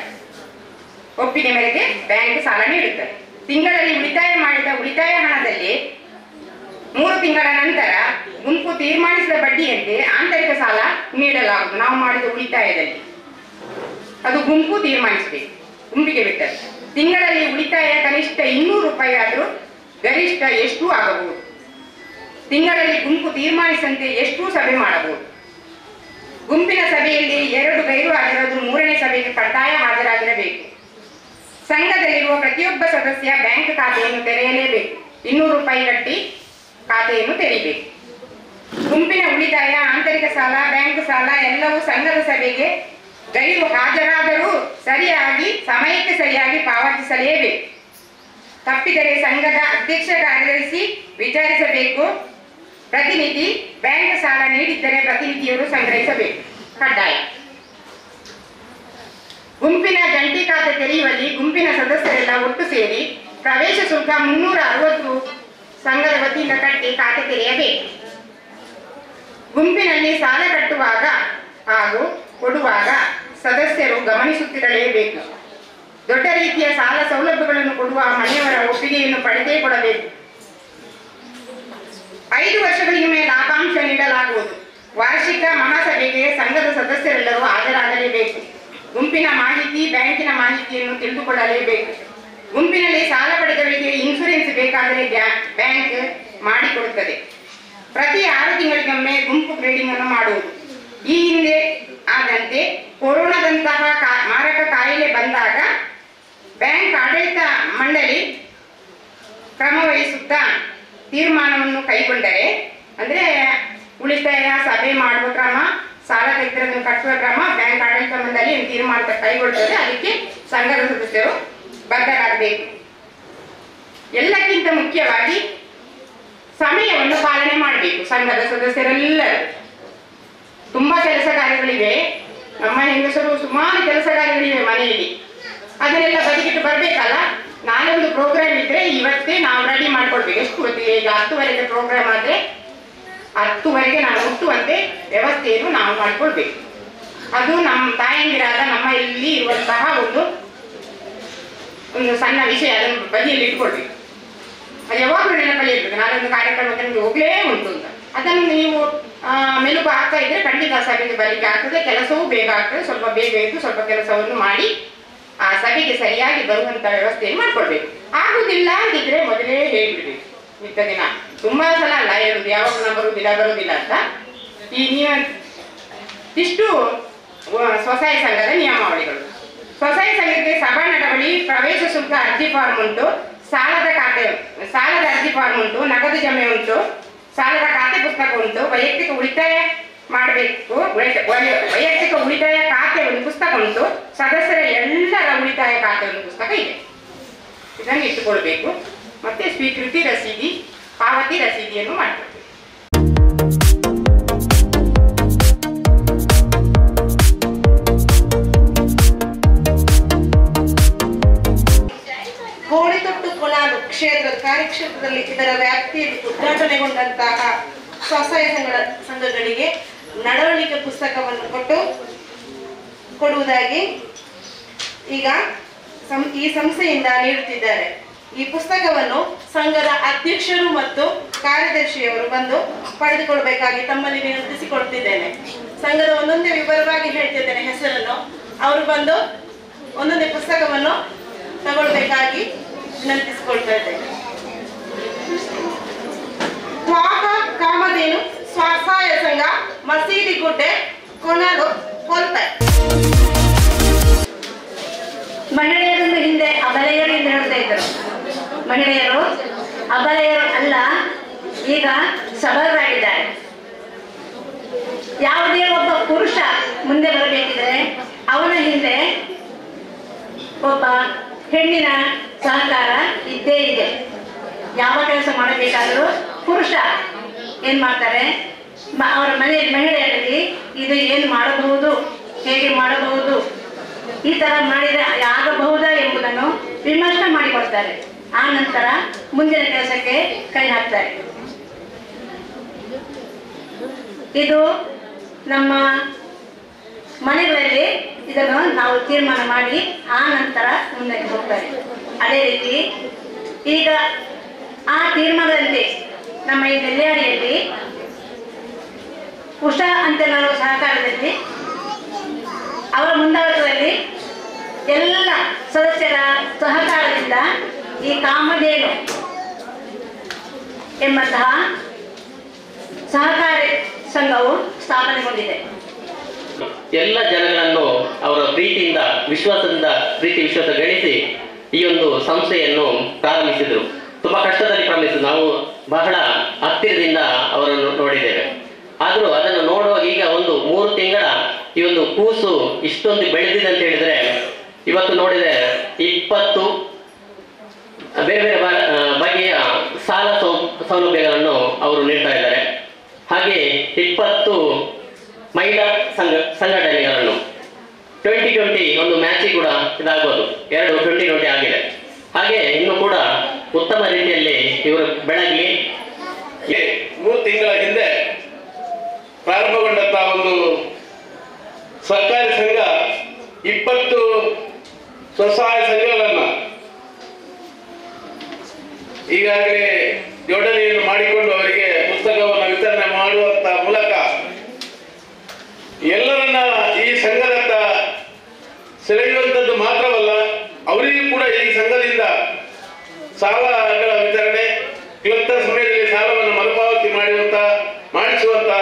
ಒಪ್ಪಿಗೆ ಮೇರೆಗೆ ಬ್ಯಾಂಕ್ ಸಾಲ ನೀಡುತ್ತದೆ. ತಿಂಗಳಲ್ಲಿ ಉಳಿತಾಯ ಮಾಡಿದ ಉಳಿತಾಯ ಹಣದಲ್ಲಿ 3 ತಿಂಗಳ ನಂತರ ಗುಂಪು ತೀರ್ಮಾನಿಸಿದ ಬಡ್ಡಿಯಂತೆ ಆಂತರಿಕ ಸಾಲ ನೀಡಲಾಗುವುದು. ನಾವು ಮಾಡಿದ ಉಳಿತಾಯದಲ್ಲಿ ಅದು ಗುಂಪು ತೀರ್ಮಾನಿಸಬೇಕು, ಗುಂಪಿಗೆ ಬಿಟ್ಟದ್ದು. ತಿಂಗಳಲ್ಲಿ ಉಳಿತಾಯ ಕನಿಷ್ಠ 200 ರೂಪಾಯಿ ಆದರೂ ಗರಿಷ್ಠ ಎಷ್ಟು ಆಗಬಹುದು. ತಿಂಗಳಲ್ಲಿ ಗುಂಪು ತೀರ್ಮಾನಿಸಂತೆ ಎಷ್ಟು ಸಭೆ ಮಾಡಬಹುದು. ಗುಂಪಿನ ಸಭೆಯಲ್ಲಿ 2 ಗೈರು ಹಾಜರಾದರೂ 3ನೇ ಸಭೆಗೆ ಕಡ್ಡಾಯ ಹಾಜರಾಗಿರಬೇಕು. ಸಂಘದಲ್ಲಿರುವ ಪ್ರತಿಯೊಬ್ಬ ಸದಸ್ಯ ಬ್ಯಾಂಕ್ ಖಾತೆಯನ್ನು ತೆರೆಯಲೇಬೇಕು. 200 ರೂಪಾಯಿ ಕಟ್ಟಿ ಖಾತೆಯನ್ನು ತೆರೆಯಬೇಕು. ಗುಂಪಿನ ಉಳಿತಾಯ, ಆಂತರಿಕ ಸಾಲ, ಬ್ಯಾಂಕ್ ಸಾಲ ಎಲ್ಲವೂ ಸಂಘದ ಸಭೆಗೆ ಗೈರು ಹಾಜರಾದರೂ ಸರಿಯಾಗಿ ಸಮಯಕ್ಕೆ ಸರಿಯಾಗಿ ಪಾವತಿಸಲೇಬೇಕು. ತಪ್ಪಿದರೆ ಸಂಘದ ಅಧ್ಯಕ್ಷ ಕಾರ್ಯದರ್ಶಿ ವಿಚಾರಿಸಬೇಕು. ಪ್ರತಿನಿಧಿ ಬ್ಯಾಂಕ್ ಸಾಲ ನೀಡಿದ್ದರೆ ಪ್ರತಿನಿಧಿಯವರು ಸಂಗ್ರಹಿಸಬೇಕು, ಕಡ್ಡಾಯ. ಗುಂಪಿನ ಜಂಟಿ ಖಾತೆ ತೆರೆಯುವಲ್ಲಿ ಗುಂಪಿನ ಸದಸ್ಯರೆಲ್ಲ ಒಟ್ಟು ಸೇರಿ ಪ್ರವೇಶ ಶುಲ್ಕ 360 ಸಂಘದ ವತಿಯಿಂದ ಕಟ್ಟಿ ಖಾತೆ ತೆರೆಯಬೇಕು. ಗುಂಪಿನಲ್ಲಿ ಸಾಲ ಕಟ್ಟುವಾಗ ಹಾಗೂ ಕೊಡುವಾಗ ಸದಸ್ಯರು ಗಮನಿಸುತ್ತಿರಲೇಬೇಕು. ದೊಡ್ಡ ರೀತಿಯ ಸಾಲ ಸೌಲಭ್ಯಗಳನ್ನು ಕೊಡುವ ಮನೆಯವರ ಒಪ್ಪಿಗೆಯನ್ನು ಪಡೆದೇ ಕೊಡಬೇಕು. 5 ವರ್ಷಗಳಿಗೊಮ್ಮೆ ಲಾಭಾಂಶ ನೀಡಲಾಗುವುದು. ವಾರ್ಷಿಕ ಮಹಾಸಭೆಗೆ ಸಂಘದ ಸದಸ್ಯರೆಲ್ಲರೂ ಹಾಜರಾಗಲೇಬೇಕು. ಗುಂಪಿನ ಮಾಹಿತಿ, ಬ್ಯಾಂಕಿನ ಮಾಹಿತಿಯನ್ನು ತಿಳಿದುಕೊಳ್ಳಲೇಬೇಕು. ಗುಂಪಿನಲ್ಲಿ ಸಾಲ ಪಡೆದವರಿಗೆ ಇನ್ಶೂರೆನ್ಸ್ ಬೇಕಾದರೆ ಬ್ಯಾಂಕ್ ಮಾಡಿಕೊಡುತ್ತದೆ. ಪ್ರತಿ 6 ತಿಂಗಳಿಗೊಮ್ಮೆ ಗುಂಪು ಗ್ರೇಡಿಂಗ್ ಅನ್ನು ಮಾಡುವುದು. ಈ ಹಿಂದೆ ಆದಂತೆ ಕೊರೋನಾದಂತಹ ಮಾರಕ ಕಾಯಿಲೆ ಬಂದಾಗ ಬ್ಯಾಂಕ್ ಆಡಳಿತ ಮಂಡಳಿ ಕ್ರಮ ವಹಿಸುತ್ತಾ ತೀರ್ಮಾನವನ್ನು ಕೈಗೊಂಡರೆ, ಅಂದರೆ ಉಳಿತಾಯ ಸಭೆ ಮಾಡುವ ಕ್ರಮ, ಸಾಲ ತೆಗೆದನ್ನು ಕಟ್ಟುವ ಕ್ರಮ ಬ್ಯಾಂಕ್ ಆಡಳಿತ ಮಂಡಳಿ ತೀರ್ಮಾನ ಕೈಗೊಳ್ಳುತ್ತದೆ. ಅದಕ್ಕೆ ಸಂಘದ ಸದಸ್ಯರು ಬದ್ಧರಾಗಬೇಕು. ಎಲ್ಲಕ್ಕಿಂತ ಮುಖ್ಯವಾಗಿ ಸಮಯವನ್ನು ಪಾಲನೆ ಮಾಡಬೇಕು. ಸಂಘದ ಸದಸ್ಯರೆಲ್ಲರೂ ತುಂಬಾ ಕೆಲಸ ಕಾರ್ಯಗಳಿವೆ. ನಮ್ಮ ಹೆಂಗಸರು ಸುಮಾರು ಕೆಲಸ ಕಾರ್ಯಗಳಿವೆ ಮನೆಯಲ್ಲಿ. ಅದನ್ನೆಲ್ಲ ಬದಿಗಿಟ್ಟು ಬರಬೇಕಲ್ಲ. ನಾಳೆ ಒಂದು ಪ್ರೋಗ್ರಾಮ್ ಇದ್ರೆ ಇವತ್ತೇ ನಾವು ರೆಡಿ ಮಾಡ್ಕೊಳ್ಬೇಕು. ಎಷ್ಟು ಹೊತ್ತಿಗೆ? ಈಗ 10ವರೆಗೆ ಪ್ರೋಗ್ರಾಮ್ ಆದರೆ 10ವರೆಗೆ ನಾವು ಹುಟ್ಟುವಂತೆ ವ್ಯವಸ್ಥೆಯನ್ನು ನಾವು ಮಾಡ್ಕೊಳ್ಬೇಕು. ಅದು ನಮ್ಮ ತಾಯಂದಿರಾದ ನಮ್ಮ ಇಲ್ಲಿ ಇರುವಂತಹ ಒಂದು ಸಣ್ಣ ವಿಷಯ. ಅದನ್ನು ಬದಿಯಲ್ಲಿ ಇಟ್ಕೊಳ್ಬೇಕು. ಅದು ಯಾವಾಗಲೂ ನೆನಪಲ್ಲಿ ಇರ್ಬೇಕು. ನಾಳೊಂದು ಕಾರ್ಯಕ್ರಮಕ್ಕೆ ನಮಗೆ ಹೋಗಲೇ ಉಂಟು ಅಂತ. ಅದನ್ನು ನೀವು ಮೆಲುಕು ಆಗ್ತಾ ಇದ್ರೆ ಖಂಡಿತ ಸಭೆಗೆ ಬರಲಿಕ್ಕೆ ಆಗ್ತದೆ. ಕೆಲಸವೂ ಬೇಗ ಆಗ್ತದೆ. ಸ್ವಲ್ಪ ಬೇಗ ಇದ್ದು ಸ್ವಲ್ಪ ಕೆಲಸವನ್ನು ಮಾಡಿ ಆ ಸಭೆಗೆ ಸರಿಯಾಗಿ ಬರುವಂತ ವ್ಯವಸ್ಥೆಯನ್ನು ಮಾಡ್ಕೊಳ್ಬೇಕು. ಆಗುದಿಲ್ಲ ಅಂತಿದ್ರೆ ಮೊದಲೇ ಹೇಳ್ಬಿಡ್ಬೇಕು. ಮಿಕ್ಕ ದಿನ ತುಂಬಾ ಸಲ ಅಲ್ಲ ಹೇಳುದು, ಯಾವಾಗ ನಾವು ಬರುವುದಿಲ್ಲ ಅಂತ. ಈ ಇಷ್ಟು ಸ್ವಸಹಾಯ ಸಂಘದ ನಿಯಮಾವಳಿಗಳು. ಸ್ವಸಹಾಯ ಸಂಘಕ್ಕೆ ಸಭಾ ನಡವಳಿ, ಪ್ರವೇಶ ಶುಲ್ಕ ಅರ್ಜಿ ಫಾರ್ಮ್ ಉಂಟು, ಸಾಲದ ಅರ್ಜಿ ಫಾರ್ಮ್ ಉಂಟು, ನಗದು ಜಮೆ ಉಂಟು, ಸಾಲದ ಖಾತೆ ಪುಸ್ತಕ ಉಂಟು, ವೈಯಕ್ತಿಕ ಉಳಿತಾಯ ಮಾಡಬೇಕು, ವೈಯಕ್ತಿಕ ಉಳಿತಾಯ ಖಾತೆ ಒಂದು ಪುಸ್ತಕ ಉಂಟು, ಸದಸ್ಯರ ಎಲ್ಲರ ಉಳಿತಾಯ ಖಾತೆ ಒಂದು ಪುಸ್ತಕ ಇದೆ. ಇದನ್ನು ಇಟ್ಟುಕೊಳ್ಬೇಕು. ಮತ್ತೆ ಸ್ವೀಕೃತಿ ರಸೀದಿ, ಪಾವತಿ ರಸೀದಿಯನ್ನು ಮಾಡಬೇಕು. ಗೋಳಿತೊಟ್ಟು ಕೊಲಾಲು ಕಾರ್ಯಕ್ಷೇತ್ರದಲ್ಲಿ ಇದರ ವ್ಯಾಪ್ತಿಯಲ್ಲಿ ಉದ್ಘಾಟನೆಗೊಂಡಂತಹ ಸ್ವಸಹಾಯ ಸಂಘಗಳಿಗೆ ನಡವಳಿಕೆ ಪುಸ್ತಕವನ್ನು ಕೊಡುವುದಾಗಿ ಈಗ ಈ ಸಂಸ್ಥೆಯಿಂದ ನೀಡುತ್ತಿದ್ದಾರೆ. ಈ ಪುಸ್ತಕವನ್ನು ಸಂಘದ ಅಧ್ಯಕ್ಷರು ಮತ್ತು ಕಾರ್ಯದರ್ಶಿಯವರು ಬಂದು ಪಡೆದುಕೊಳ್ಬೇಕಾಗಿ ತಮ್ಮಲ್ಲಿ ವಿನಂತಿಸಿಕೊಳ್ತಿದ್ದೇನೆ. ಸಂಘದ ಒಂದೊಂದೇ ವಿವರವಾಗಿ ಹೇಳ್ತಿದ್ದೇನೆ ಹೆಸರನ್ನು. ಅವರು ಬಂದು ಒಂದೊಂದೇ ಪುಸ್ತಕವನ್ನು ತಗೊಳ್ಬೇಕಾಗಿ ವಿನಂತಿಸಿಕೊಳ್ತಾ ಇದ್ದೇನೆ. ತ್ವಾಹ ಕಾಮಧೇನು ಸ್ವಸಹಾಯ ಸಂಘ, ಮಸೀದಿ ಗುಡ್ಡೆ, ಕೊನಾಡು, ಕೊಲ್ಪೆ. ಮಹಿಳೆಯರನ್ನು ಹಿಂದೆ ಅಬಲೆಯರು ಎಂದು ಹೇಳ್ತಾ ಇದ್ದರು. ಮಹಿಳೆಯರು ಅಬಲೆಯರು ಅಲ್ಲ, ಈಗ ಸಬಲರಾಗಿದ್ದಾರೆ. ಯಾವುದೇ ಒಬ್ಬ ಪುರುಷ ಮುಂದೆ ಬರಬೇಕಿದ್ರೆ ಅವನ ಹಿಂದೆ ಒಬ್ಬ ಹೆಣ್ಣಿನ ಸಹಕಾರ ಇದ್ದೇ ಇದೆ. ಯಾವ ಕೆಲಸ ಮಾಡಬೇಕಾದರೂ ಪುರುಷ ಏನ್ ಮಾಡ್ತಾರೆ, ಅವರ ಮಹಿಳೆಯರಲ್ಲಿ ಇದು ಏನು ಮಾಡಬಹುದು, ಹೇಗೆ ಮಾಡಬಹುದು, ಈ ತರ ಮಾಡಿದರೆ ಆಗಬಹುದಾ ಎಂಬುದನ್ನು ವಿಮರ್ಶೆ ಮಾಡಿಕೊಡ್ತಾರೆ. ಆ ನಂತರ ಮುಂದಿನ ಕೆಲಸಕ್ಕೆ ಕೈ ಹಾಕ್ತಾರೆ. ಇದು ನಮ್ಮ ಮನೆಗಳಲ್ಲಿ ಇದನ್ನು ನಾವು ತೀರ್ಮಾನ ಮಾಡಿ ಆ ನಂತರ ಮುಂದಕ್ಕೆ ಹೋಗ್ತಾರೆ. ಅದೇ ರೀತಿ ಈಗ ಆ ತೀರ್ಮಾನದಂತೆ ನಮ್ಮ ಈ ನೆಲ್ಯಾಡಿಯಲ್ಲಿ ಉಷಾ ಅಂತೆನ್ನೋ ಸಹಕಾರದಲ್ಲಿ ಅವರ ಮುಂದಾಳತ್ವದಲ್ಲಿ ಎಲ್ಲ ಸದಸ್ಯರ ಸಹಕಾರದಿಂದ ಈ ಕಾಮಧೇನು ಎಂಬಂತಹ ಸಹಕಾರಿ ಸಂಘವು ಸ್ಥಾಪನೆಗೊಂಡಿದೆ. ಎಲ್ಲ ಜನಗಳನ್ನು ಅವರ ಪ್ರೀತಿಯಿಂದ ವಿಶ್ವಾಸ ಗಳಿಸಿ ಈ ಒಂದು ಸಂಸ್ಥೆಯನ್ನು ಪ್ರಾರಂಭಿಸಿದರು. ತುಂಬಾ ಕಷ್ಟದಲ್ಲಿ ಪ್ರಾರಂಭಿಸಿದ್ರು. ನಾವು ಬಹಳ ಹತ್ತಿರದಿಂದ ಅವರನ್ನು ನೋಡಿದ್ದೇವೆ. ಆದರೂ ಅದನ್ನು ನೋಡುವಾಗ ಈಗ ಒಂದು 3 ತಿಂಗಳ ಈ ಒಂದು ಕೂಸು ಇಷ್ಟೊಂದು ಬೆಳೆದಿದೆ ಅಂತ ಹೇಳಿದ್ರೆ, ಇವತ್ತು ನೋಡಿದರೆ 20 ಬೇರೆ ಬೇರೆ ಬಗೆಯ ಸಾಲ ಸೌಲಭ್ಯಗಳನ್ನು ಅವರು ನೀಡ್ತಾ ಇದ್ದಾರೆ. ಹಾಗೆ 20 ಮಹಿಳಾ ಸಂಘಟನೆಗಳನ್ನು 2020 ಒಂದು ಮ್ಯಾಚಿಗೆ ಕೂಡ ಇದಾಗ್ಬೋದು. 2 2020 ಆಗಿದೆ. ಹಾಗೆ ಇನ್ನು ಕೂಡ ಉತ್ತಮ ರೀತಿಯಲ್ಲಿ ಇವರು ಬೆಳಗಲಿ. 3 ತಿಂಗಳ ಹಿಂದೆ ಪ್ರಾರಂಭಗೊಂಡಂತಹ ಒಂದು ಸರ್ಕಾರಿ ಸಂಘ 20 ಸ್ವಸಹಾಯ ಸಂಘಗಳನ್ನು ಈಗಾಗಲೇ ಜೋಡಣೆಯನ್ನು ಮಾಡಿಕೊಂಡು ಅವರಿಗೆ ಪುಸ್ತಕವನ್ನು ವಿತರಣೆ ಮಾಡುವಂತ ಮೂಲಕ ಎಲ್ಲರನ್ನ ಈ ಸಂಘದತ್ತ ಸೆಳೆಯುವಂಥದ್ದು ಮಾತ್ರವಲ್ಲ, ಅವರಿಗೂ ಕೂಡ ಈ ಸಂಘದಿಂದ ಸಾಲಗಳ ವಿತರಣೆ, ಕ್ಲುಪ್ತ ಸಮಯದಲ್ಲಿ ಸಾಲವನ್ನು ಮರುಪಾವತಿ ಮಾಡಿಸುವಂತ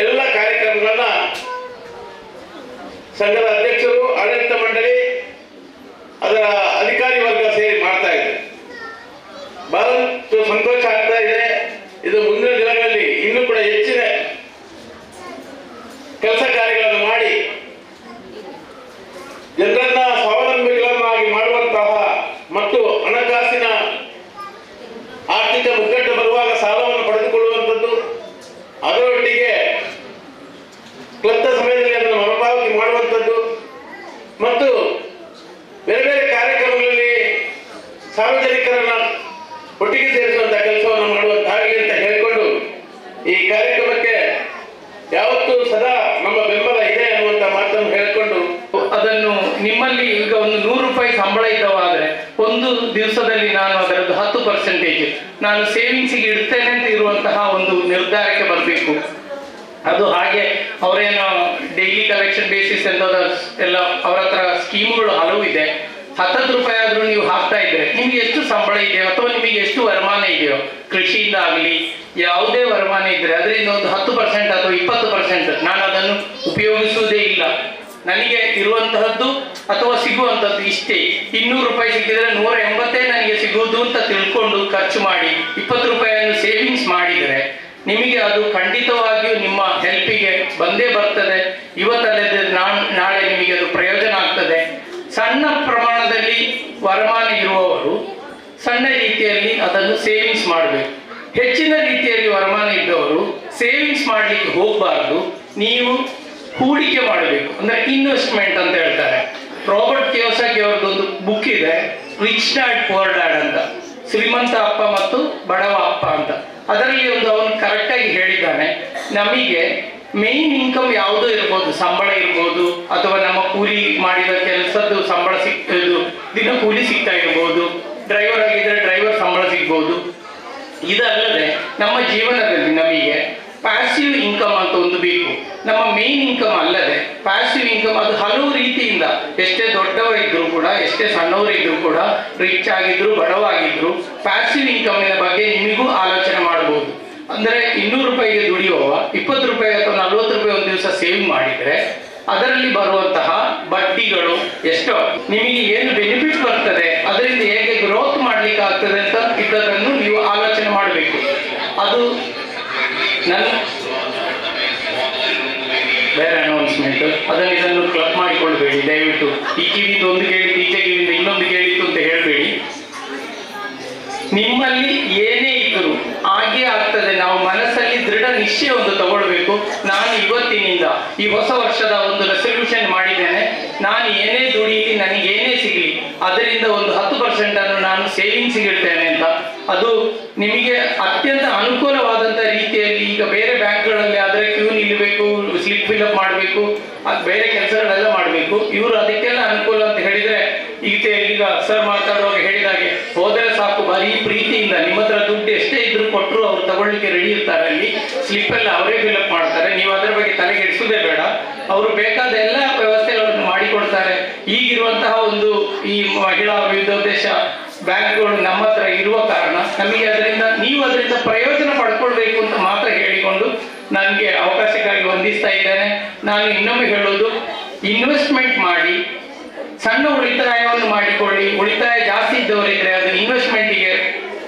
ಎಲ್ಲ ಕಾರ್ಯಕ್ರಮಗಳನ್ನ ಸಂಘದ ಅಧ್ಯಕ್ಷರು, ಆಡಳಿತ ಮಂಡಳಿ, ಅದರ ಅಧಿಕಾರಿ ವರ್ಗ ಸೇರಿ ಮಾಡ್ತಾ ಇದೆ. ಬಹಳಷ್ಟು ಸಂತೋಷ ಆಗ್ತಾ ಇದೆ. ಇದು ಮುಂದಿನ ದಿನಗಳಲ್ಲಿ ಇನ್ನೂ ಕೂಡ ಹೆಚ್ಚಿನ ಕೆಲಸ ಕಾರ್ಯಗಳನ್ನು ಮಾಡಿ ಜನರನ್ನ ಸ್ವಾವಲಂಬಿಗಳನ್ನಾಗಿ ಮಾಡುವಂತಹ ಮತ್ತು ಹಣಕಾಸಿನ ಆರ್ಥಿಕ ಮುಗ್ಗಟ್ಟು ಬರುವಾಗ ಸಾಲವನ್ನು ಪಡೆದುಕೊಳ್ಳುವಂಥದ್ದು, ಅದರೊಟ್ಟಿಗೆ ಕ್ಲುಪ್ತ ಸಮಯದಲ್ಲಿ ಅದನ್ನು ಮರುಪಾವತಿ ಮಾಡುವಂಥದ್ದು ಮತ್ತು ಬೇರೆ ಬೇರೆ ಕಾರ್ಯಕ್ರಮಗಳಲ್ಲಿ ಸಾರ್ವಜನಿಕರನ್ನ ಒಟ್ಟಿಗೆ ಸೇರಿಸುವಂತಹ ಕೆಲಸವನ್ನು ಮಾಡುವಂತಾಗಲಿ ಅಂತ ಹೇಳಿಕೊಂಡು ಈ ಕಾರ್ಯಕ್ರಮಕ್ಕೆ ಯಾವತ್ತೂ ಸದಾ ನಮ್ಮ ಬೆಂಬಲ ಇದೆ ಅನ್ನುವಂತ ಮಾತನ್ನು ಹೇಳಿಕೊಂಡು, ಅದನ್ನು ನಿಮ್ಮಲ್ಲಿ ಈಗ ಒಂದು 100 ರೂಪಾಯಿ ಸಂಬಳ ಇದ್ದವಾದ್ರೆ ಒಂದು ದಿವಸದಲ್ಲಿ ನಾನು ಅದರದ್ದು 10% ನಾನು ಸೇವಿಂಗ್ಸಿಗೆ ಇಡ್ತೇನೆ ಅಂತ ಇರುವಂತಹ ಒಂದು ನಿರ್ಧಾರಕ್ಕೆ ಬರಬೇಕು. ಅದು ಹಾಗೆ ಅವರೇನು ಡೈಲಿ ಕಲೆಕ್ಷನ್ ಬೇಸಿಸ್ ಅಂತ ಎಲ್ಲ ಅವರ ಹತ್ರ ಸ್ಕೀಮ್ಗಳು ಹಲವು ಇದೆ. 10 ರೂಪಾಯಿ ಆದ್ರೂ ನೀವು ಹಾಕ್ತಾ ಇದ್ರೆ ನಿಮ್ಗೆ ಎಷ್ಟು ಸಂಬಳ ಇದೆಯೋ ಅಥವಾ ನಿಮಗೆ ಎಷ್ಟು ವರಮಾನ ಇದೆಯೋ, ಕೃಷಿಯಿಂದ ಆಗಲಿ ಯಾವುದೇ ವರಮಾನ ಇದ್ರೆ ಅದರಿಂದ ಒಂದು 10% ಅಥವಾ 20% ನಾನು ಅದನ್ನು ಉಪಯೋಗಿಸುವುದೇ ಇಲ್ಲ. ನನಗೆ ಇರುವಂತಹದ್ದು ಅಥವಾ ಸಿಗುವಂಥದ್ದು ಇಷ್ಟೇ. 200 ರೂಪಾಯಿ ಸಿಕ್ಕಿದ್ರೆ 180 ನನಗೆ ಸಿಗುವುದು ಅಂತ ತಿಳ್ಕೊಂಡು ಖರ್ಚು ಮಾಡಿ 20 ರೂಪಾಯಿಯನ್ನು ಸೇವಿಂಗ್ಸ್ ಮಾಡಿದರೆ ನಿಮಗೆ ಅದು ಖಂಡಿತವಾಗಿಯೂ ನಿಮ್ಮ ಹೆಲ್ಪಿಗೆ ಬಂದೇ ಬರ್ತದೆ. ಇವತ್ತಲ್ಲದೆ ನಾಳೆ ನಿಮಗೆ ಅದು ಪ್ರಯೋಜನ ಆಗ್ತದೆ. ಸಣ್ಣ ಪ್ರಮಾಣದಲ್ಲಿ ವರಮಾನ ಇರುವವರು ಸಣ್ಣ ರೀತಿಯಲ್ಲಿ ಅದನ್ನು ಸೇವಿಂಗ್ಸ್ ಮಾಡಬೇಕು. ಹೆಚ್ಚಿನ ರೀತಿಯಲ್ಲಿ ವರಮಾನ ಇದ್ದವರು ಸೇವಿಂಗ್ಸ್ ಮಾಡಲಿಕ್ಕೆ ಹೋಗಬಾರ್ದು. ನೀವು ಹೂಡಿಕೆ ಮಾಡಬೇಕು, ಅಂದ್ರೆ ಇನ್ವೆಸ್ಟ್ಮೆಂಟ್ ಅಂತ ಹೇಳ್ತಾರೆ. ರಾಬರ್ಟ್ ಕಿಯೋಸಾಕಿ ಅವರದೊಂದು ಬುಕ್ ಇದೆ, ರಿಚ್ ಡ್ಯಾಡ್ ಪುವರ್ ಡ್ಯಾಡ್ ಅಂತ, ಶ್ರೀಮಂತ ಅಪ್ಪ ಮತ್ತು ಬಡವ ಅಪ್ಪ ಅಂತ. ಅದರಲ್ಲಿ ಅವನು ಕರೆಕ್ಟಾಗಿ ಹೇಳಿದ್ದಾನೆ, ನಮಗೆ ಮೇನ್ ಇನ್ಕಮ್ ಯಾವುದೋ ಇರ್ಬೋದು, ಸಂಬಳ ಇರ್ಬೋದು ಅಥವಾ ನಮ್ಮ ಕೂಲಿ ಮಾಡಿದ ಕೆಲಸದ್ದು ಸಂಬಳ ದಿನ ಕೂಲಿ ಸಿಗ್ತಾ ಇರ್ಬೋದು, ಡ್ರೈವರ್ ಆಗಿದ್ರೆ ಡ್ರೈವರ್ ಸಂಬಳ ಸಿಗ್ಬೋದು, ಇದಲ್ಲದೆ ನಮ್ಮ ಜೀವನದಲ್ಲಿ ನಮಗೆ ಪ್ಯಾಸಿವ್ ಇನ್ಕಮ್ ಅಂತ ಒಂದು ಬೇಕು. ನಮ್ಮ ಮೇನ್ ಇನ್ಕಮ್ ಅಲ್ಲದೆ ಪ್ಯಾಸಿವ್ ಇನ್ಕಮ್ ಅದು ಹಲವು ರೀತಿಯಿಂದ, ಎಷ್ಟೇ ದೊಡ್ಡವರಿದ್ರು ಕೂಡ, ಎಷ್ಟೇ ಸಣ್ಣವರಿದ್ರು ಕೂಡ, ರಿಚ್ ಆಗಿದ್ರು ಬಡವಾಗಿದ್ರು, ಪ್ಯಾಸಿವ್ ಇನ್ಕಮಿನ ಬಗ್ಗೆ ನಿಮಗೂ ಆಲೋಚನೆ ಮಾಡಬಹುದು. ಅಂದರೆ 200 ರೂಪಾಯಿಗೆ ದುಡಿಯುವ 20 ರೂಪಾಯಿ ಅಥವಾ 40 ರೂಪಾಯಿ ಒಂದು ದಿವಸ ಸೇವ್ ಮಾಡಿದರೆ ಅದರಲ್ಲಿ ಬರುವಂತಹ ಬಡ್ಡಿಗಳು ಎಷ್ಟೋ, ನಿಮಗೆ ಏನು ಬೆನಿಫಿಟ್ ಬರ್ತದೆ, ಅದರಿಂದ ಹೇಗೆ ಗ್ರೋತ್ ಮಾಡ್ಲಿಕ್ಕೆ ಆಗ್ತದೆ ಅಂತ ಇದ್ದದನ್ನು ನೀವು ಆಲೋಚನೆ ಮಾಡಬೇಕು. ಅದು ನನ್ನ ಬೇರೆ ಅನೌನ್ಸ್ಮೆಂಟ್, ಅದನ್ನು ಇದನ್ನು ಕ್ಲಬ್ ಮಾಡಿಕೊಳ್ಬೇಡಿ ದಯವಿಟ್ಟು. ಈ ಕಿವಿಯಿಂದ ಒಂದು ಕೇಳಿದ್ದು ಈಚೆ ಕಿವಿಯಿಂದ ಇನ್ನೊಂದು ಕೇಳಿತ್ತು ಅಂತ ಹೇಳಬೇಡಿ. ನಿಮ್ಮಲ್ಲಿ ಏನೇ ಇದ್ದರೂ ಹಾಗೆ ಆಗ್ತದೆ. ನಾವು ಮನಸ್ಸಲ್ಲಿ ದೃಢ ನಿಶ್ಚಯ ಒಂದು ತಗೊಳ್ಬೇಕು. ನಾನು ಇವತ್ತಿನಿಂದ ಈ ಹೊಸ ವರ್ಷದ ಒಂದು ರೆಸಲ್ಯೂಷನ್ ಮಾಡಿದ್ದೇನೆ, ನಾನು ಏನೇ ದುಡಿಯಲಿ, ನನಗೆ ಏನೇ ಸಿಗಲಿ, ಅದರಿಂದ ಒಂದು 10% ಅನ್ನು ನಾನು ಸೇವಿಂಗ್ಸ್ಗೆ ಇಡ್ತೇನೆ ಅಂತ. ಅದು ನಿಮಗೆ ಅತ್ಯಂತ ಅನುಕೂಲವಾದಂಥ ರೀತಿಯಲ್ಲಿ. ಈಗ ಬೇರೆ ಬ್ಯಾಂಕ್ಗಳಲ್ಲಿ ಆದರೆ ಕ್ಯೂ ನಿಲ್ಲಬೇಕು, ಸ್ಲಿಪ್ ಫಿಲ್ಅಪ್ ಮಾಡಬೇಕು, ಬೇರೆ ಕೆಲಸಗಳೆಲ್ಲ ಮಾಡಬೇಕು. ಇವರು ಅದಕ್ಕೆಲ್ಲ ಅನುಕೂಲ ಅಂತ ಹೇಳಿದರೆ, ಈಗ ಸರ್ ಮಾತಾಡುವಾಗ ಹೇಳಿದಾಗೆ ಹೋದರೆ ಸಾಕು, ಬರೀ ಪ್ರೀತಿಯಿಂದ ನಿಮ್ಮ ಹತ್ರ ದುಡ್ಡು ಎಷ್ಟೇ ಇದ್ರು ಕೊಟ್ಟರು ಅವ್ರು ತಗೊಳ್ಳಿಕ್ಕೆ ರೆಡಿ ಇರ್ತಾರೆ. ಅಲ್ಲಿ ಸ್ಲಿಪ್ ಎಲ್ಲ ಅವರೇ ಫಿಲ್ಅಪ್ ಮಾಡ್ತಾರೆ, ನೀವು ಅದರ ಬಗ್ಗೆ ತಲೆಗೆಡಿಸೋದೇ ಬೇಡ. ಅವರು ಬೇಕಾದ ಎಲ್ಲ ವ್ಯವಸ್ಥೆಗಳನ್ನು ಮಾಡಿಕೊಡ್ತಾರೆ. ಈಗಿರುವಂತಹ ಒಂದು ಈ ಮಹಿಳಾ ವಿವಿಧೋದ್ದೇಶ ಬ್ಯಾಂಕ್ಗಳು ನಮ್ಮ ಹತ್ರ ಇರುವ ಕಾರಣ ನಮಗೆ ನೀವು ಅದರಿಂದ ಪ್ರಯೋಜನ ಪಡ್ಕೊಳ್ಬೇಕು ಅಂತ ಮಾತ್ರ ಹೇಳಿಕೊಂಡು ನನಗೆ ಅವಕಾಶಕ್ಕಾಗಿ ವಂದಿಸ್ತಾ ಇದ್ದೇನೆ. ನಾನು ಇನ್ನೊಮ್ಮೆ ಹೇಳೋದು, ಇನ್ವೆಸ್ಟ್ಮೆಂಟ್ ಮಾಡಿ, ಸಣ್ಣ ಉಳಿತಾಯವನ್ನು ಮಾಡಿಕೊಳ್ಳಿ. ಉಳಿತಾಯ ಜಾಸ್ತಿ ಇದ್ದವರಿದ್ರೆ ಅದು ಇನ್ವೆಸ್ಟ್ಮೆಂಟಿಗೆ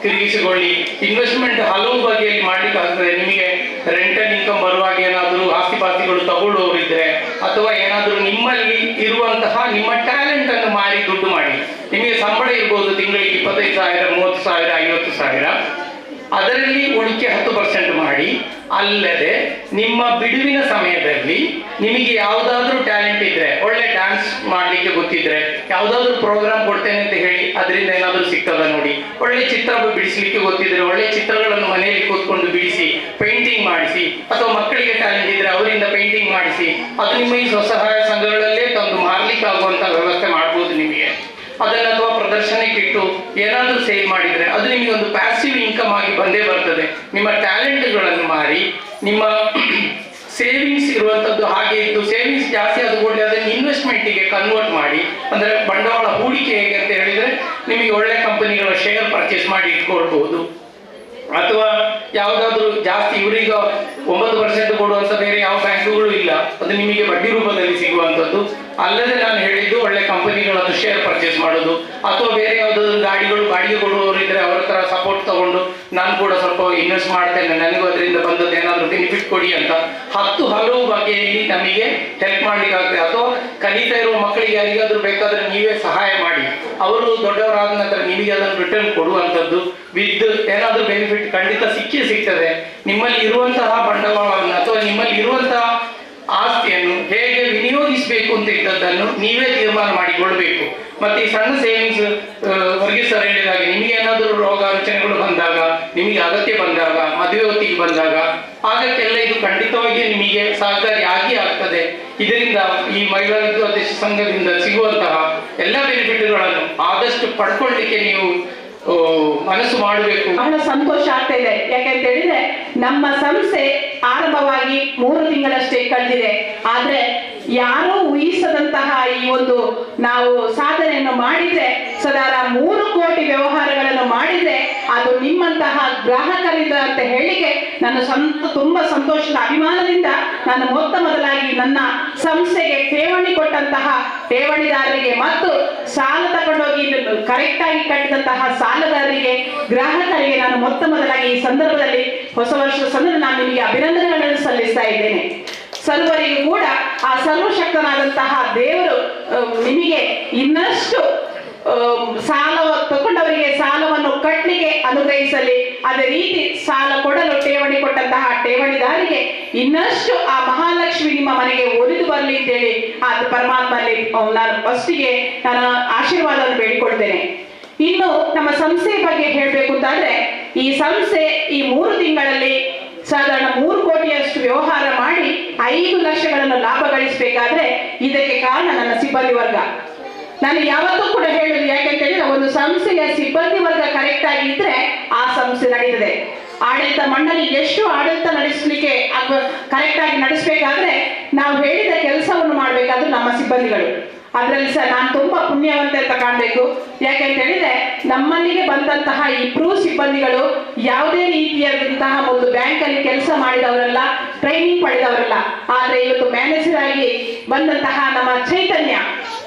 ತಿರುಗಿಸಿಕೊಳ್ಳಿ. ಇನ್ವೆಸ್ಟ್ಮೆಂಟ್ ಹಲವು ಬಗೆಯಲ್ಲಿ ಮಾಡ್ಲಿಕ್ಕೆ ಆಗ್ತದೆ. ನಿಮಗೆ ರೆಂಟಲ್ ಇನ್ಕಮ್ ಬರುವಾಗ ಏನಾದರೂ ಆಸ್ತಿ ಪಾಸ್ತಿಗಳು ತಗೊಳ್ಳುವವರಿದ್ರೆ, ಅಥವಾ ಏನಾದರೂ ನಿಮ್ಮಲ್ಲಿ ಇರುವಂತಹ ನಿಮ್ಮ ಟ್ಯಾಲೆಂಟ್ ಅನ್ನು ಮಾರಿ ದುಡ್ಡು ಮಾಡಿ. ನಿಮಗೆ ಸಂಬಳ ಇರ್ಬೋದು ತಿಂಗಳಿಗೆ 25,000, 30,000, 50,000, ಅದರಲ್ಲಿ ಉಳಿಕೆ 10% ಮಾಡಿ. ಅಲ್ಲದೆ ನಿಮ್ಮ ಬಿಡುವಿನ ಸಮಯದಲ್ಲಿ ನಿಮಗೆ ಯಾವುದಾದ್ರೂ ಟ್ಯಾಲೆಂಟ್ ಇದ್ರೆ, ಒಳ್ಳೆ ಡ್ಯಾನ್ಸ್ ಮಾಡಲಿಕ್ಕೆ ಗೊತ್ತಿದ್ರೆ, ಯಾವುದಾದ್ರೂ ಪ್ರೋಗ್ರಾಮ್ ಕೊಡ್ತೇನೆ ಅಂತ ಹೇಳಿ ಅದರಿಂದ ಏನಾದರೂ ಸಿಗ್ತದ ನೋಡಿ. ಒಳ್ಳೆ ಚಿತ್ರ ಬಿಡಿಸ್ಲಿಕ್ಕೆ ಗೊತ್ತಿದ್ರೆ ಒಳ್ಳೆ ಚಿತ್ರಗಳನ್ನು ಮನೆಯಲ್ಲಿ ಕೂತ್ಕೊಂಡು ಬಿಡಿಸಿ ಪೇಂಟಿಂಗ್ ಮಾಡಿಸಿ, ಅಥವಾ ಮಕ್ಕಳಿಗೆ ಟ್ಯಾಲೆಂಟ್ ಇದ್ರೆ ಅವರಿಂದ ಪೇಂಟಿಂಗ್ ಮಾಡಿಸಿ. ಅದು ನಿಮ್ಮ ಈ ಸ್ವಸಹಾಯ ಸಂಘಗಳಲ್ಲೇ ತಂದು ಮಾರ್ಲಿಕ್ಕೆ ಆಗುವಂತ ವ್ಯವಸ್ಥೆ ಮಾಡ್ಬೋದು ನಿಮಗೆ. ಅದನ್ನ ಅಥವಾ ಪ್ರದರ್ಶನಕ್ಕೆ ಇಟ್ಟು ಏನಾದರೂ ಸೇಲ್ ಮಾಡಿದ್ರೆ ಅದು ನಿಮಗೆ ಒಂದು ಪ್ಯಾಸಿವ್ ಇನ್ಕಮ್ ಆಗಿ ಬಂದೇ ಬರ್ತದೆ. ನಿಮ್ಮ ಟ್ಯಾಲೆಂಟ್ಗಳನ್ನು ಮಾರಿ ನಿಮ್ಮ ಸೇವಿಂಗ್ಸ್ ಇರುವಂಥದ್ದು ಹಾಗೆ ಇದ್ದು, ಸೇವಿಂಗ್ಸ್ ಜಾಸ್ತಿ ಆದ ಕೂಡಲೇ ಅದನ್ನು ಇನ್ವೆಸ್ಟ್ಮೆಂಟಿಗೆ ಕನ್ವರ್ಟ್ ಮಾಡಿ. ಅಂದರೆ ಬಂಡವಾಳ ಹೂಡಿಕೆ ಹೇಗೆ ಅಂತ ಹೇಳಿದರೆ, ನಿಮಗೆ ಒಳ್ಳೆ ಕಂಪನಿಗಳ ಶೇರ್ ಪರ್ಚೇಸ್ ಮಾಡಿ ಇಟ್ಕೊಳ್ಬಹುದು. ಅಥವಾ ಯಾವುದಾದ್ರೂ ಜಾಸ್ತಿ, ಇವರೀಗ 9% ಕೊಡುವಂಥ ಬೇರೆ ಯಾವ ಬ್ಯಾಂಕುಗಳು ಇಲ್ಲ, ಅದು ನಿಮಗೆ ಬಡ್ಡಿ ರೂಪದಲ್ಲಿ ಸಿಗುವಂಥದ್ದು. ಅಲ್ಲದೆ ನಾನು ಹೇಳಿದ್ದು ಒಳ್ಳೆ ಕಂಪನಿಗಳನ್ನು ಶೇರ್ ಪರ್ಚೇಸ್ ಮಾಡೋದು, ಅಥವಾ ಬೇರೆ ಯಾವುದಾದ್ರು ಗಾಡಿಗಳು ಬಾಡಿಗೆ ಕೊಡುವವರು ಇದ್ರೆ ಅವರ ಹತ್ರ ಸಪೋರ್ಟ್ ತಗೊಂಡು ನಾನು ಕೂಡ ಸ್ವಲ್ಪ ಇನ್ವೆಸ್ಟ್ ಮಾಡ್ತೇನೆ, ನನಗೂ ಅದರಿಂದ ಬಂದದ್ದು ಏನಾದರೂ ಬೆನಿಫಿಟ್ ಕೊಡಿ ಅಂತ ಹಲವು ಬಗೆಯಲ್ಲಿ ನಮಗೆ ಹೆಲ್ಪ್ ಮಾಡ್ಲಿಕ್ಕೆ ಆಗ್ತದೆ. ಅಥವಾ ಕಲಿತಾ ಇರುವ ಮಕ್ಕಳಿಗೆ ಯಾರಿಗಾದ್ರೂ ಬೇಕಾದ್ರೆ ನೀವೇ ಸಹಾಯ ಮಾಡಿ, ಅವರು ದೊಡ್ಡವರಾದ ನಂತರ ನಿಮಗೆ ಅದನ್ನು ರಿಟರ್ನ್ ಕೊಡುವಂಥದ್ದು ವಿತ್ ಏನಾದರೂ ಬೆನಿಫಿಟ್ ಖಂಡಿತ ಸಿಗ್ತದೆ. ನಿಮ್ಮಲ್ಲಿ ಇರುವಂತಹ ಬಂಡವಾಳವನ್ನು ಅಥವಾ ನಿಮ್ಮಲ್ಲಿ ಇರುವಂತಹ ಆಸ್ತಿಯನ್ನು ಹೇಗೆ ವಿನಿಯೋಗಿಸಬೇಕು ಅಂತ ಇದ್ದದ್ದನ್ನು ನೀವೇ ತೀರ್ಮಾನ ಮಾಡಿಕೊಳ್ಬೇಕು. ಮತ್ತೆ ಈ ಸಣ್ಣ ಸೇವಿಂಗ್ಸ್ ವರ್ಗೀಸ್ ಸರ್ ಹೇಳಿದಾಗೆ, ನಿಮಗೆ ಏನಾದರೂ ರೋಗ ರುಚನೆಗಳು ಬಂದಾಗ, ನಿಮಗೆ ಅಗತ್ಯ ಬಂದಾಗ, ಮದುವೆ ಹೊತ್ತಿಗೆ ಬಂದಾಗ, ಆಗಕ್ಕೆಲ್ಲ ಇದು ಖಂಡಿತವಾಗಿ ನಿಮಗೆ ಸಹಕಾರಿ ಆಗಿ ಆಗ್ತದೆ. ಇದರಿಂದ ಈ ಮಹಿಳಾ ವಿದ್ಯೋದ್ದೇಶ ಸಂಘದಿಂದ ಸಿಗುವಂತಹ ಎಲ್ಲ ಬೆನಿಫಿಟ್ಗಳನ್ನು ಆದಷ್ಟು ಪಡ್ಕೊಳ್ಳಿಕ್ಕೆ ನೀವು ಮನಸ್ಸು ಮಾಡಬೇಕು. ಬಹಳ ಸಂತೋಷ ಆಗ್ತಾ ಇದೆ. ಯಾಕೆಂತ ಹೇಳಿದ್ರೆ ನಮ್ಮ ಸಂಸ್ಥೆ ಆರಂಭವಾಗಿ 3 ತಿಂಗಳಷ್ಟೇ ಕಳೆದಿದೆ. ಆದ್ರೆ ಯಾರೂ ಊಹಿಸದಂತಹ ಈ ಒಂದು ನಾವು ಸಾಧನೆಯನ್ನು ಮಾಡಿದ್ರೆ, ಸದಾರ 3 ಕೋಟಿ ವ್ಯವಹಾರಗಳನ್ನು ಮಾಡಿದ್ರೆ ಅದು ನಿಮ್ಮಂತಹ ಗ್ರಾಹಕರಿಂದ ಅಂತ ಹೇಳಿಕೆ ನಾನು ತುಂಬಾ ಸಂತೋಷದ ಅಭಿಮಾನದಿಂದ ನಾನು ಮೊದಲಾಗಿ ನನ್ನ ಸಂಸ್ಥೆಗೆ ಠೇವಣಿ ಕೊಟ್ಟಂತಹ ಠೇವಣಿದಾರರಿಗೆ ಮತ್ತು ಸಾಲ ತಗೊಂಡೋಗಿ ಕರೆಕ್ಟ್ ಆಗಿ ಕಟ್ಟಿದಂತಹ ಸಾಲಗಾರರಿಗೆ, ಗ್ರಾಹಕರಿಗೆ ನಾನು ಮೊದಲಾಗಿ ಈ ಸಂದರ್ಭದಲ್ಲಿ ಹೊಸ ವರ್ಷದ ಸಂದರ್ಭ ನಾನು ನಿಮಗೆ ಅಭಿನಂದನೆಗಳನ್ನು ಸಲ್ಲಿಸ್ತಾ ಇದ್ದೇನೆ. ಸರ್ವರಿಗೂ ಕೂಡ ಆ ಸರ್ವಶಕ್ತನಾದಂತಹ ದೇವರು ನಿಮಗೆ ಇನ್ನಷ್ಟು ಸಾಲ ತಗೊಂಡವರಿಗೆ ಸಾಲವನ್ನು ಕಟ್ಟಲಿಕ್ಕೆ ಅನುಗ್ರಹಿಸಲಿ. ಅದೇ ರೀತಿ ಸಾಲ ಕೊಡಲು ಠೇವಣಿ ಕೊಟ್ಟಂತಹ ಠೇವಣಿದಾರಿಗೆ ಇನ್ನಷ್ಟು ಆ ಮಹಾಲಕ್ಷ್ಮಿ ನಿಮ್ಮ ಮನೆಗೆ ಒಲಿದು ಬರಲಿ ಅಂತೇಳಿ ಆ ಪರಮಾತ್ಮಲ್ಲಿ ನಾನು ಫಸ್ಟಿಗೆ ನಾನು ಆಶೀರ್ವಾದವನ್ನು ಬೇಡಿಕೊಳ್ತೇನೆ. ಇನ್ನು ನಮ್ಮ ಸಂಸ್ಥೆ ಬಗ್ಗೆ ಹೇಳಬೇಕು ಅಂತಾದ್ರೆ, ಈ ಸಂಸ್ಥೆ ಈ 3 ತಿಂಗಳಲ್ಲಿ ಸಾಧಾರಣ 3 ಕೋಟಿಯಷ್ಟು ವ್ಯವಹಾರ ಮಾಡಿ 5 ಲಕ್ಷಗಳನ್ನು ಲಾಭ ಗಳಿಸಬೇಕಾದ್ರೆ ಇದಕ್ಕೆ ಕಾರಣ ನನ್ನ ಸಿಬ್ಬಂದಿ ವರ್ಗ. ನಾನು ಯಾವತ್ತೂ ಕೂಡ ಹೇಳುದು, ಯಾಕೆಂತ ಹೇಳಿದ್ರೆ ಒಂದು ಸಂಸ್ಥೆಯ ಸಿಬ್ಬಂದಿ ವರ್ಗ ಕರೆಕ್ಟ್ ಆಗಿದ್ರೆ ಆ ಸಂಸ್ಥೆ ನಡೀತದೆ. ಆಡಳಿತ ಮಂಡಳಿ ಎಷ್ಟು ಆಡಳಿತ ನಡೆಸಲಿಕ್ಕೆ ಕರೆಕ್ಟ್ ಆಗಿ ನಡೆಸಬೇಕಾದ್ರೆ ನಾವು ಹೇಳಿದ ಕೆಲಸವನ್ನು ಮಾಡಬೇಕಾದ್ರೂ ನಮ್ಮ ಸಿಬ್ಬಂದಿಗಳು. ಅದರಲ್ಲಿ ಸಹ ನಾನು ತುಂಬಾ ಪುಣ್ಯವಂತೆ ಅಂತ ಕಾಣಬೇಕು. ಯಾಕೆಂತ ಹೇಳಿದ್ರೆ ನಮ್ಮಲ್ಲಿಗೆ ಬಂದಂತಹ ಇಬ್ರು ಸಿಬ್ಬಂದಿಗಳು ಯಾವುದೇ ರೀತಿಯಾದಂತಹ ಒಂದು ಬ್ಯಾಂಕಲ್ಲಿ ಕೆಲಸ ಮಾಡಿದವರಲ್ಲ, ಟ್ರೈನಿಂಗ್ ಪಡೆದವರಲ್ಲ. ಆದ್ರೆ ಇವತ್ತು ಮ್ಯಾನೇಜರ್ ಆಗಿ ಬಂದಂತಹ ನಮ್ಮ ಚೈತನ್ಯ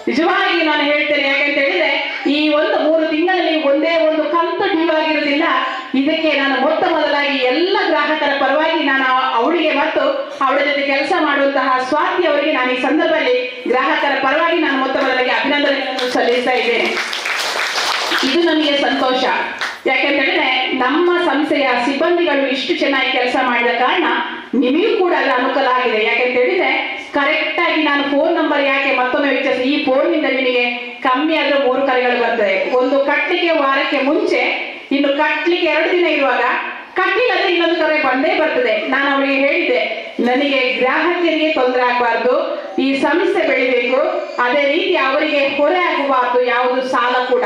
ನಿಜವಾಗಿ ನಾನು ಹೇಳ್ತೇನೆ. ಯಾಕೆಂತ ಹೇಳಿದ್ರೆ ಈ ಒಂದು 3 ತಿಂಗಳಲ್ಲಿ ಒಂದೇ ಒಂದು ಕಂತು ಡ್ಯೂ ಆಗಿರುವುದಿಲ್ಲ. ಇದಕ್ಕೆ ನಾನು ಮೊತ್ತ ಮೊದಲಾಗಿ ಎಲ್ಲ ಗ್ರಾಹಕರ ಪರವಾಗಿ ನಾನು ಅವಳಿಗೆ ಮತ್ತು ಅವಳ ಜೊತೆ ಕೆಲಸ ಮಾಡುವಂತಹ ಸ್ವಾತಿ ಅವರಿಗೆ ನಾನು ಈ ಸಂದರ್ಭದಲ್ಲಿ ಗ್ರಾಹಕರ ಪರವಾಗಿ ನಾನು ಮೊತ್ತ ಮೊದಲಾಗಿ ಅಭಿನಂದನೆಗಳನ್ನು ಸಲ್ಲಿಸ್ತಾ ಇದ್ದೇನೆ. ಇದು ನನಗೆ ಸಂತೋಷ. ಯಾಕೆಂತ ಹೇಳಿದ್ರೆ ನಮ್ಮ ಸಂಸ್ಥೆಯ ಸಿಬ್ಬಂದಿಗಳು ಇಷ್ಟು ಚೆನ್ನಾಗಿ ಕೆಲಸ ಮಾಡಿದ ಕಾರಣ ನಿಮಗೂ ಕೂಡ ಅದರ ಅನುಕೂಲ ಆಗಿದೆ. ಯಾಕೆಂತ ಹೇಳಿದ್ರೆ ಕರೆಕ್ಟ್ ಆಗಿ ನಾನು ಫೋನ್ ನಂಬರ್ ಯಾಕೆ ಮತ್ತೊಮ್ಮೆ ವಿಚಾರಿಸಿ, ಈ ಫೋನ್ ನಿಂದ ನಿಮಗೆ ಕಮ್ಮಿ ಆದ್ರೂ 3 ಕರೆಗಳು ಬರ್ತದೆ. ಒಂದು ಕಟ್ಟಲಿಕ್ಕೆ ವಾರಕ್ಕೆ ಮುಂಚೆ, ಇನ್ನು ಕಟ್ಟಲಿಕ್ಕೆ 2 ದಿನ ಇರುವಾಗ, ಕಟ್ಟಲಿಲ್ಲ ಅಂದ್ರೆ ಇನ್ನೊಂದು ಕರೆ ಬಂದೇ ಬರ್ತದೆ. ನಾನು ಅವಳಿಗೆ ಹೇಳಿದ್ದೆ, ನನಗೆ ಗ್ರಾಹಕರಿಗೆ ತೊಂದರೆ ಆಗಬಾರ್ದು, ಈ ಸಂಸ್ಥೆ ಬೆಳಿಬೇಕು, ಅದೇ ರೀತಿ ಅವರಿಗೆ ಹೊರೆ ಆಗಬಾರ್ದು ಯಾವುದು ಸಾಲ ಕೂಡ.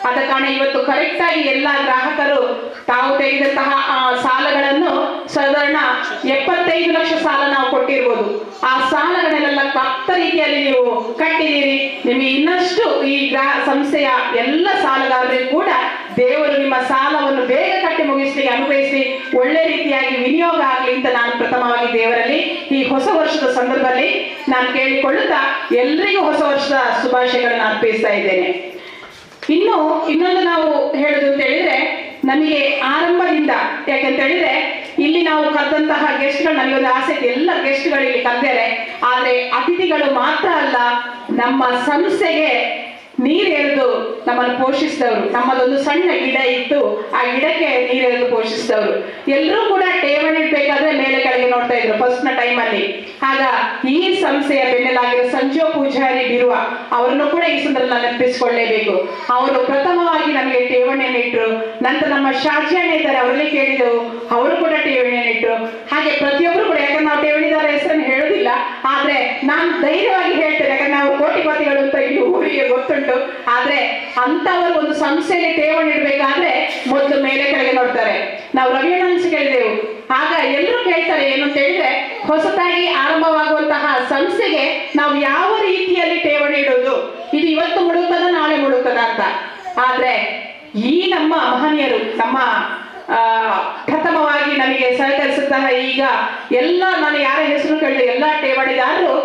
ಆದ ಕಾರಣ ಇವತ್ತು ಕರೆಕ್ಟ್ ಆಗಿ ಎಲ್ಲ ಗ್ರಾಹಕರು ತಾವು ತೆಗೆದಂತಹ ಸಾಲಗಳನ್ನು ಸಾಧಾರಣ 75 ಲಕ್ಷ ಸಾಲ ನಾವು ಕೊಟ್ಟಿರ್ಬೋದು. ಆ ಸಾಲಗಳನ್ನೆಲ್ಲ ತಪ್ಪ ರೀತಿಯಲ್ಲಿ ನೀವು ಕಟ್ಟಿದ್ದೀರಿ. ನಿಮಗೆ ಇನ್ನಷ್ಟು ಈ ಸಂಸ್ಥೆಯ ಎಲ್ಲ ಸಾಲಗಾರರಿಗೂ ಕೂಡ ದೇವರು ನಿಮ್ಮ ಸಾಲವನ್ನು ಬೇಗ ಕಟ್ಟಿ ಮುಗಿಸ್ಲಿಕ್ಕೆ ಅನುಗ್ರಹಿಸಿ ಒಳ್ಳೆ ರೀತಿಯಾಗಿ ವಿನಿಯೋಗ ಆಗಲಿ ಅಂತ ನಾನು ಪ್ರಥಮವಾಗಿ ದೇವರಲ್ಲಿ ಈ ಹೊಸ ವರ್ಷದ ಸಂದರ್ಭದಲ್ಲಿ ನಾನು ಕೇಳಿಕೊಳ್ಳುತ್ತಾ ಎಲ್ರಿಗೂ ಹೊಸ ವರ್ಷದ ಶುಭಾಶಯಗಳನ್ನು ಅರ್ಪಿಸ್ತಾ ಇದ್ದೇನೆ. ಇನ್ನೊಂದು ನಾವು ಹೇಳುದು ಅಂತ ಹೇಳಿದ್ರೆ, ನಮಗೆ ಆರಂಭದಿಂದ ಯಾಕೆಂತ ಹೇಳಿದ್ರೆ ಇಲ್ಲಿ ನಾವು ಕರೆದಂತಹ ಗೆಸ್ಟ್ಗಳು, ನನಗೊಂದು ಆಸೆ ಇದೆ ಎಲ್ಲ ಗೆಸ್ಟ್ಗಳು ಇಲ್ಲಿ ಕರೆದರೆ, ಆದ್ರೆ ಅತಿಥಿಗಳು ಮಾತ್ರ ಅಲ್ಲ, ನಮ್ಮ ಸಂಸ್ಥೆಗೆ ನೀರೆರೆದು ನಮ್ಮನ್ನು ಪೋಷಿಸಿದವರು. ನಮ್ಮದೊಂದು ಸಣ್ಣ ಗಿಡ ಇತ್ತು, ಆ ಗಿಡಕ್ಕೆ ನೀರೆರೆದು ಪೋಷಿಸಿದವರು. ಎಲ್ಲರೂ ಕೂಡ ಠೇವಣಿ ಇಡ್ಬೇಕಾದ್ರೆ ಮೇಲೆ ಕೆಳಗೆ ನೋಡ್ತಾ ಇದ್ರು ಫಸ್ಟ್ ನ ಟೈಮ್ ಅಲ್ಲಿ. ಆಗ ಈ ಸಂಸ್ಥೆಯ ಬೆನ್ನೆಲಾಗಿರೋ ಸಂಜೋ ಪೂಜಾರಿ ಬಿರುವ ಅವರನ್ನು ಕೂಡ ಈ ಸಂದರ್ಭದಲ್ಲಿ ನೆನಪಿಸಿಕೊಳ್ಳಲೇಬೇಕು. ಅವರು ಪ್ರಥಮವಾಗಿ ನಮಗೆ ಠೇವಣಿಯನ್ನು ಇಟ್ಟರು. ನಂತರ ನಮ್ಮ ಶಾಜಿಯಣ್ಣ ಇದ್ದಾರೆ, ಅವರಲ್ಲಿ ಕೇಳಿದೆವು, ಅವರು ಕೂಡ ಠೇವಣಿಯನ್ನು ಇಟ್ಟರು. ಹಾಗೆ ಪ್ರತಿಯೊಬ್ಬರು ಕೂಡ, ಯಾಕಂದ್ರೆ ನಾವು ಠೇವಣಿದಾರ ಹೆಸರನ್ನು ಹೇಳುದಿಲ್ಲ, ಆದ್ರೆ ನಾನು ಧೈರ್ಯವಾಗಿ ಹೇಳ್ತೇನೆ, ಯಾಕಂದ್ರೆ ನಾವು ಕೋಟಿಪತಿಗಳು ಅಂತ ಇಲ್ಲಿ ಊರಿಗೆ ಗೊತ್ತುಂಟು. ಆದ್ರೆ ಅಂತವರು ಒಂದು ಸಂಸ್ಥೆಯಲ್ಲಿ ಠೇವಣಿ ಇಡಬೇಕಾದ್ರೆ ಮೊದಲು ಮೇಲೆ ಕೆಳಗೆ ನೋಡ್ತಾರೆ. ನಾವು ರವಿಯಣ್ಣನ್ಸ್ ಕೇಳಿದೆವು, ಆಗ ಎಲ್ಲರೂ ಕೇಳ್ತಾರೆ ಏನು ಅಂತ ಹೇಳಿದ್ರೆ, ಹೊಸತಾಗಿ ಆರಂಭವಾಗುವಂತಹ ಸಂಸ್ಥೆಗೆ ನಾವು ಯಾವ ರೀತಿಯಲ್ಲಿ ಠೇವಣಿ ಇಡೋದು, ಇದು ಇವತ್ತು ಮುಳುಗ್ತದ ನಾಳೆ ಮುಳುಗ್ತದ ಅಂತ. ಆದ್ರೆ ಈ ನಮ್ಮ ಮಹನೀಯರು, ನಮ್ಮ ಪ್ರಥಮವಾಗಿ ನಮಗೆ ಸಹಕರಿಸುತ್ತಹ ಈಗ ಎಲ್ಲ, ನಾನು ಯಾರ ಹೆಸರು ಕೇಳಿದೆ, ಎಲ್ಲ ಠೇವಣಿದಾರರು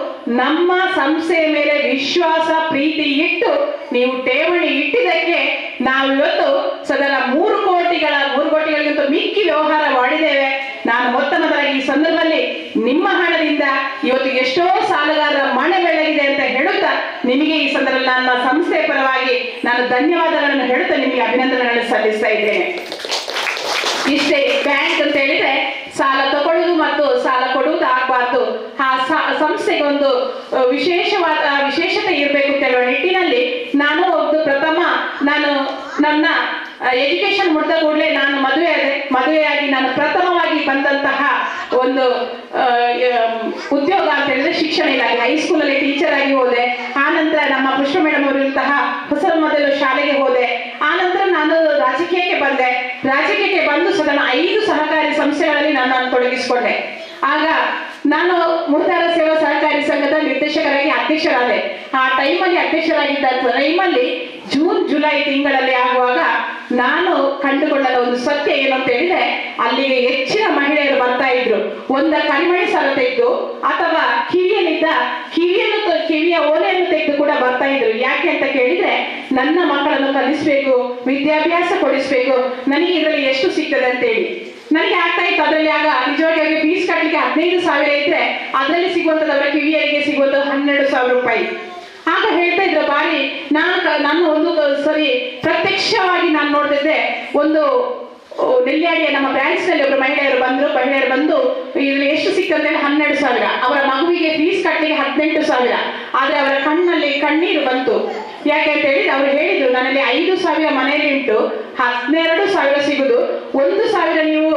ನಮ್ಮ ಸಂಸ್ಥೆಯ ಮೇಲೆ ವಿಶ್ವಾಸ ಪ್ರೀತಿ ಇಟ್ಟು ನೀವು ಠೇವಣಿ ಇಟ್ಟಿದ್ದಕ್ಕೆ ನಾವು ಇವತ್ತು ಸಾಧಾರಣ 3 ಕೋಟಿಗಳಿಗಿಂತ ಮಿಕ್ಕಿ ವ್ಯವಹಾರ ಮಾಡಿದ್ದೇವೆ. ನಾನು ಮೊತ್ತ ಮೊದಲಾಗಿ ಈ ಸಂದರ್ಭದಲ್ಲಿ ನಿಮ್ಮ ಹಣದಿಂದ ಇವತ್ತು ಎಷ್ಟೋ ಸಾಲಗಾರರ ಮನೆ ಬೆಳಗಿದೆ ಅಂತ ಹೇಳುತ್ತಾ ನಿಮಗೆ ಈ ಸಂದರ್ಭದಲ್ಲಿ ನನ್ನ ಸಂಸ್ಥೆಯ ಪರವಾಗಿ ನಾನು ಧನ್ಯವಾದಗಳನ್ನು ಹೇಳುತ್ತಾ ನಿಮಗೆ ಅಭಿನಂದನೆಗಳನ್ನು ಸಲ್ಲಿಸ್ತಾ ಇದ್ದೇನೆ. ಇಷ್ಟೇ, ಬ್ಯಾಂಕ್ ಅಂತ ಹೇಳಿದ್ರೆ ಸಾಲ ತಗೊಳ್ಳುವುದು ಮತ್ತು ಸಾಲ ಕೊಡುವುದು ಆಗಬಾರ್ದು. ಆ ಸಂಸ್ಥೆಗೆ ಒಂದು ವಿಶೇಷತೆ ಇರಬೇಕು ಅಂತ ಹೇಳುವ ನಿಟ್ಟಿನಲ್ಲಿ ನಾನು ನನ್ನ ಎಜುಕೇಶನ್ ಮುಗಿದ ಕೂಡಲೇ ನಾನು ಮದುವೆಯಾಗಿ ನಾನು ಪ್ರಥಮವಾಗಿ ಬಂದಂತಹ ಒಂದು ಉದ್ಯೋಗ ಅಂತ ಹೇಳಿದ್ರೆ ಶಿಕ್ಷಣ ಇಲಾಖೆ, ಹೈಸ್ಕೂಲಲ್ಲಿ ಟೀಚರ್ ಆಗಿ ಹೋದೆ. ಆನಂತರ ನಮ್ಮ ಪುಷ್ಪ ಮೇಡಮ್ ಅವರಂತಹ ಹೊಸ ಮೊದಲು ಶಾಲೆಗೆ ಹೋದೆ. ಆನಂತರ ನಾನು ರಾಜಕೀಯಕ್ಕೆ ಬಂದೆ. ರಾಜಕೀಯಕ್ಕೆ ಬಂದು ಸಾಧಾರಣ 5 ಸಹಕಾರಿ ಸಂಸ್ಥೆಗಳಲ್ಲಿ ನಾನು ತೊಡಗಿಸಿಕೊಂಡೆ. ಆಗ ನಾನು ಮುರ್ದಾರ ಸೇವಾ ಸಹಕಾರಿ ಸಂಘದ ನಿರ್ದೇಶಕರಾಗಿ ಅಧ್ಯಕ್ಷರಾದೆ. ಆ ಟೈಮಲ್ಲಿ ಅಧ್ಯಕ್ಷರಾಗಿದ್ದ ಟೈಮಲ್ಲಿ ಜೂನ್ ಜುಲೈ ತಿಂಗಳಲ್ಲಿ ಆಗುವಾಗ ನಾನು ಕಂಡುಕೊಳ್ಳದ ಒಂದು ಸತ್ಯ ಏನು ಅಂತ ಹೇಳಿದ್ರೆ, ಅಲ್ಲಿಗೆ ಹೆಚ್ಚಿನ ಮಹಿಳೆಯರು ಬರ್ತಾ ಇದ್ರು. ಒಂದ ಕರಿಮಣಿ ಸಾಲ ತೆಗೆದು ಅಥವಾ ಕಿವಿಯ ಓಲೆಯನ್ನು ತೆಗೆದು ಕೂಡ ಬರ್ತಾ ಇದ್ರು. ಯಾಕೆ ಅಂತ ಕೇಳಿದ್ರೆ, ನನ್ನ ಮಕ್ಕಳನ್ನು ಕಲಿಸ್ಬೇಕು, ವಿದ್ಯಾಭ್ಯಾಸ ಕೊಡಿಸ್ಬೇಕು, ನನಗೆ ಇದರಲ್ಲಿ ಎಷ್ಟು ಸಿಗ್ತದೆ ಅಂತ ಹೇಳಿ ನನಗೆ ಆಗ್ತಾ ಇತ್ತು. ಅದರಲ್ಲಿ ಆಗ ನಿಜವಾಗಿ ಅವರಿಗೆ ಫೀಸ್ ಕಟ್ಟಲಿಕ್ಕೆ 15,000 ಇದ್ರೆ ಅದರಲ್ಲಿ ಸಿಗುವಂಥದ್ದು ಅವರ ಕಿವಿಯರಿಗೆ ಸಿಗುವಂಥದ್ದು 12,000 ರೂಪಾಯಿ. ಆಗ ಹೇಳ್ತಾ ಇದ್ರು ಬಾರಿ. ನಾನು ಒಂದು ಸರಿ ಪ್ರತ್ಯಕ್ಷವಾಗಿ ನಾನು ನೋಡ್ತಿದ್ದೆ, ಒಂದು ನೆಲ್ಯಾಡಿಯ ನಮ್ಮ ಬ್ರಾಂಚ್ ನಲ್ಲಿ ಒಬ್ಬರು ಮಹಿಳೆಯರು ಬಂದು ಇದ್ರಲ್ಲಿ ಎಷ್ಟು ಸಿಕ್ಕಂದ್ರೆ 12,000, ಅವರ ಮಗುವಿಗೆ ಫೀಸ್ ಕಟ್ಟಲಿಕ್ಕೆ 18,000. ಆದ್ರೆ ಅವರ ಕಣ್ಣಲ್ಲಿ ಕಣ್ಣೀರು ಬಂತು. ಯಾಕೆ ಅಂತ ಹೇಳಿದ್ರೆ ಅವ್ರು ಹೇಳಿದ್ರು, ನನ್ನಲ್ಲಿ 5,000 ಮನೆಯಲ್ಲಿ ಉಂಟು, 12,000 ಸಿಗುದು, 1,000 ನೀವು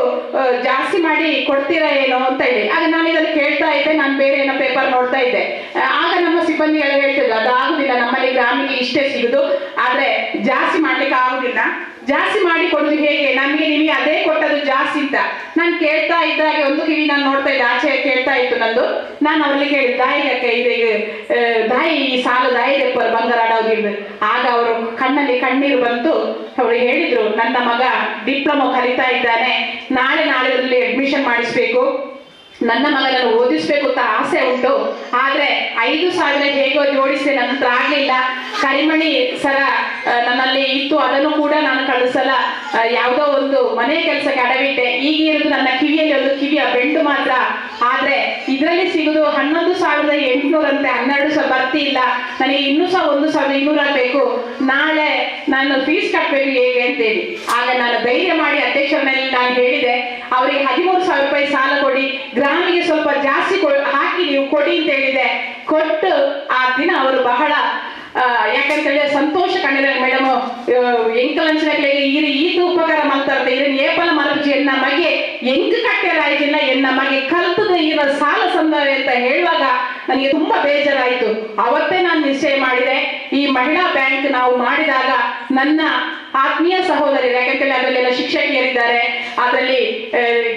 ಜಾಸ್ತಿ ಮಾಡಿ ಕೊಡ್ತೀರಾ ಏನೋ ಅಂತ ಹೇಳಿ. ಆಗ ನಾನು ಇದನ್ನು ಕೇಳ್ತಾ ಇದ್ದೆ, ನಾನು ಬೇರೆ ಏನೋ ಪೇಪರ್ ನೋಡ್ತಾ ಇದ್ದೆ. ಆಗ ನಮ್ಮ ಸಿಬ್ಬಂದಿಗಳು ಹೇಳ್ತಿದ್ರು, ಅದು ಆಗುದಿಲ್ಲ, ನಮ್ಮಲ್ಲಿ ಗ್ರಾಮಿಗೆ ಇಷ್ಟೇ ಸಿಗುದು, ಆದ್ರೆ ಜಾಸ್ತಿ ಮಾಡ್ಲಿಕ್ಕೆ ಆಗುದಿಲ್ಲ. ಅಂತ. ಜಾಸ್ತಿ ಮಾಡಿ ಕೊಡುದು ಹೇಗೆ, ನಮಗೆ ನಿಮಗೆ ಅದೇ ಕೊಟ್ಟದ್ದು ಜಾಸ್ತಿ ಅಂತ ನಾನು ಕೇಳ್ತಾ ಇದ್ದಾಗೆ ಒಂದು ಕಿವಿ ನಾನು ನೋಡ್ತಾ ಇದ್ದೆ, ಆಚೆ ಕೇಳ್ತಾ ಇತ್ತು ನಂದು. ನಾನು ಅವ್ರಿಗೆ ಕೇಳಿ ದಾಯಿಗೆ ಇದೆ ದಾಯಿ ಈ ಸಾಲ ದಾಯಿದೆ ಬಂಗಾರಾಡ ಹೋಗಿದ್ದು. ಆಗ ಅವರು ಕಣ್ಣಲ್ಲಿ ಕಣ್ಣೀರು ಬಂತು. ಅವರು ಹೇಳಿದ್ರು, ನನ್ನ ಮಗ ಡಿಪ್ಲೊಮಾ ಕಲಿತಾ ಇದ್ದಾನೆ, ನಾಳೆದ್ರಲ್ಲಿ ಅಡ್ಮಿಷನ್ ಮಾಡಿಸ್ಬೇಕು, ನನ್ನ ಮಗನನ್ನು ಓದಿಸ್ಬೇಕು ಅಂತ ಆಸೆ ಉಂಟು. ಆದ್ರೆ 5,000 ಹೇಗೋ ಜೋಡಿಸಿ ನನ್ನ ಹತ್ರ ಆಗ್ಲಿಲ್ಲ. ಕರಿಮಣಿ ಸರ ನನ್ನಲ್ಲಿ ಇತ್ತು, ಅದನ್ನು ಕೂಡ ನಾನು ಕಳಿಸಲ್ಲ. ಯಾವುದೋ ಒಂದು ಮನೆ ಕೆಲಸಕ್ಕೆ ಅಡವಿಟ್ಟೆ. ಈಗ ಇರೋದು ನನ್ನ ಕಿವಿಯಲ್ಲಿ ಒಂದು ಕಿವಿಯ ಬೆಂಡು ಮಾತ್ರ. ಆದ್ರೆ ಇದರಲ್ಲಿ ಸಿಗುದು 11,800 ಅಂತೆ. 12,000 ಬರ್ತಿ ಇಲ್ಲ. ನನಗೆ ಇನ್ನೂ ಸಹ 1,200 ಆಗಬೇಕು. ನಾಳೆ ನಾನು ಫೀಸ್ ಕಟ್ಟಬೇಕು ಹೇಗೆ ಅಂತೇಳಿ. ಆಗ ನಾನು ಧೈರ್ಯ ಮಾಡಿ ಅಧ್ಯಕ್ಷರಲ್ಲಿ ನಾನು ಹೇಳಿದೆ, ಅವರಿಗೆ 13,000 ರೂಪಾಯಿ ಸಾಲ ಕೊಡಿ, ಗ್ರಾಮಿಗೆ ಸ್ವಲ್ಪ ಜಾಸ್ತಿ ಹಾಕಿ ನೀವು ಕೊಡಿ ಅಂತ ಹೇಳಿದೆ. ಕೊಟ್ಟು ಆ ದಿನ ಅವರು ಬಹಳ ಯಾಕಂತ ಹೇಳಿದ್ರೆ ಸಂತೋಷ ಕಂಡಿದ್ದಾರೆ. ಮೇಡಮ್ ಎಂಕಲಂಚನಕ್ಕೆ ಈತು ಉಪಕಾರ ಮಾಡ್ತಾರೆ ಇರನ್ ಏಪಲ ಮಲರ್ಜಿ ಎನ್ನ ಮಗೆ ಎಂಕ್ ಕಟ್ಟೆರಾಯ್ತಿಲ್ಲ, ಎನ್ನ ಮಗೆ ಕಲ್ತದ ಇರೋ ಸಾಲ ಸಂದರ್ಭ ಅಂತ ಹೇಳುವಾಗ ನನಗೆ ತುಂಬಾ ಬೇಜಾರಾಯಿತು. ಅವತ್ತೇ ನಾನು ನಿಶ್ಚಯ ಮಾಡಿದೆ, ಈ ಮಹಿಳಾ ಬ್ಯಾಂಕ್ ನಾವು ಮಾಡಿದಾಗ ನನ್ನ ಆತ್ಮೀಯ ಸಹೋದರಿ, ಯಾಕಂತೇಳಿ ಅದರಲ್ಲೆಲ್ಲ ಶಿಕ್ಷಕಿಯರಿದ್ದಾರೆ, ಅದರಲ್ಲಿ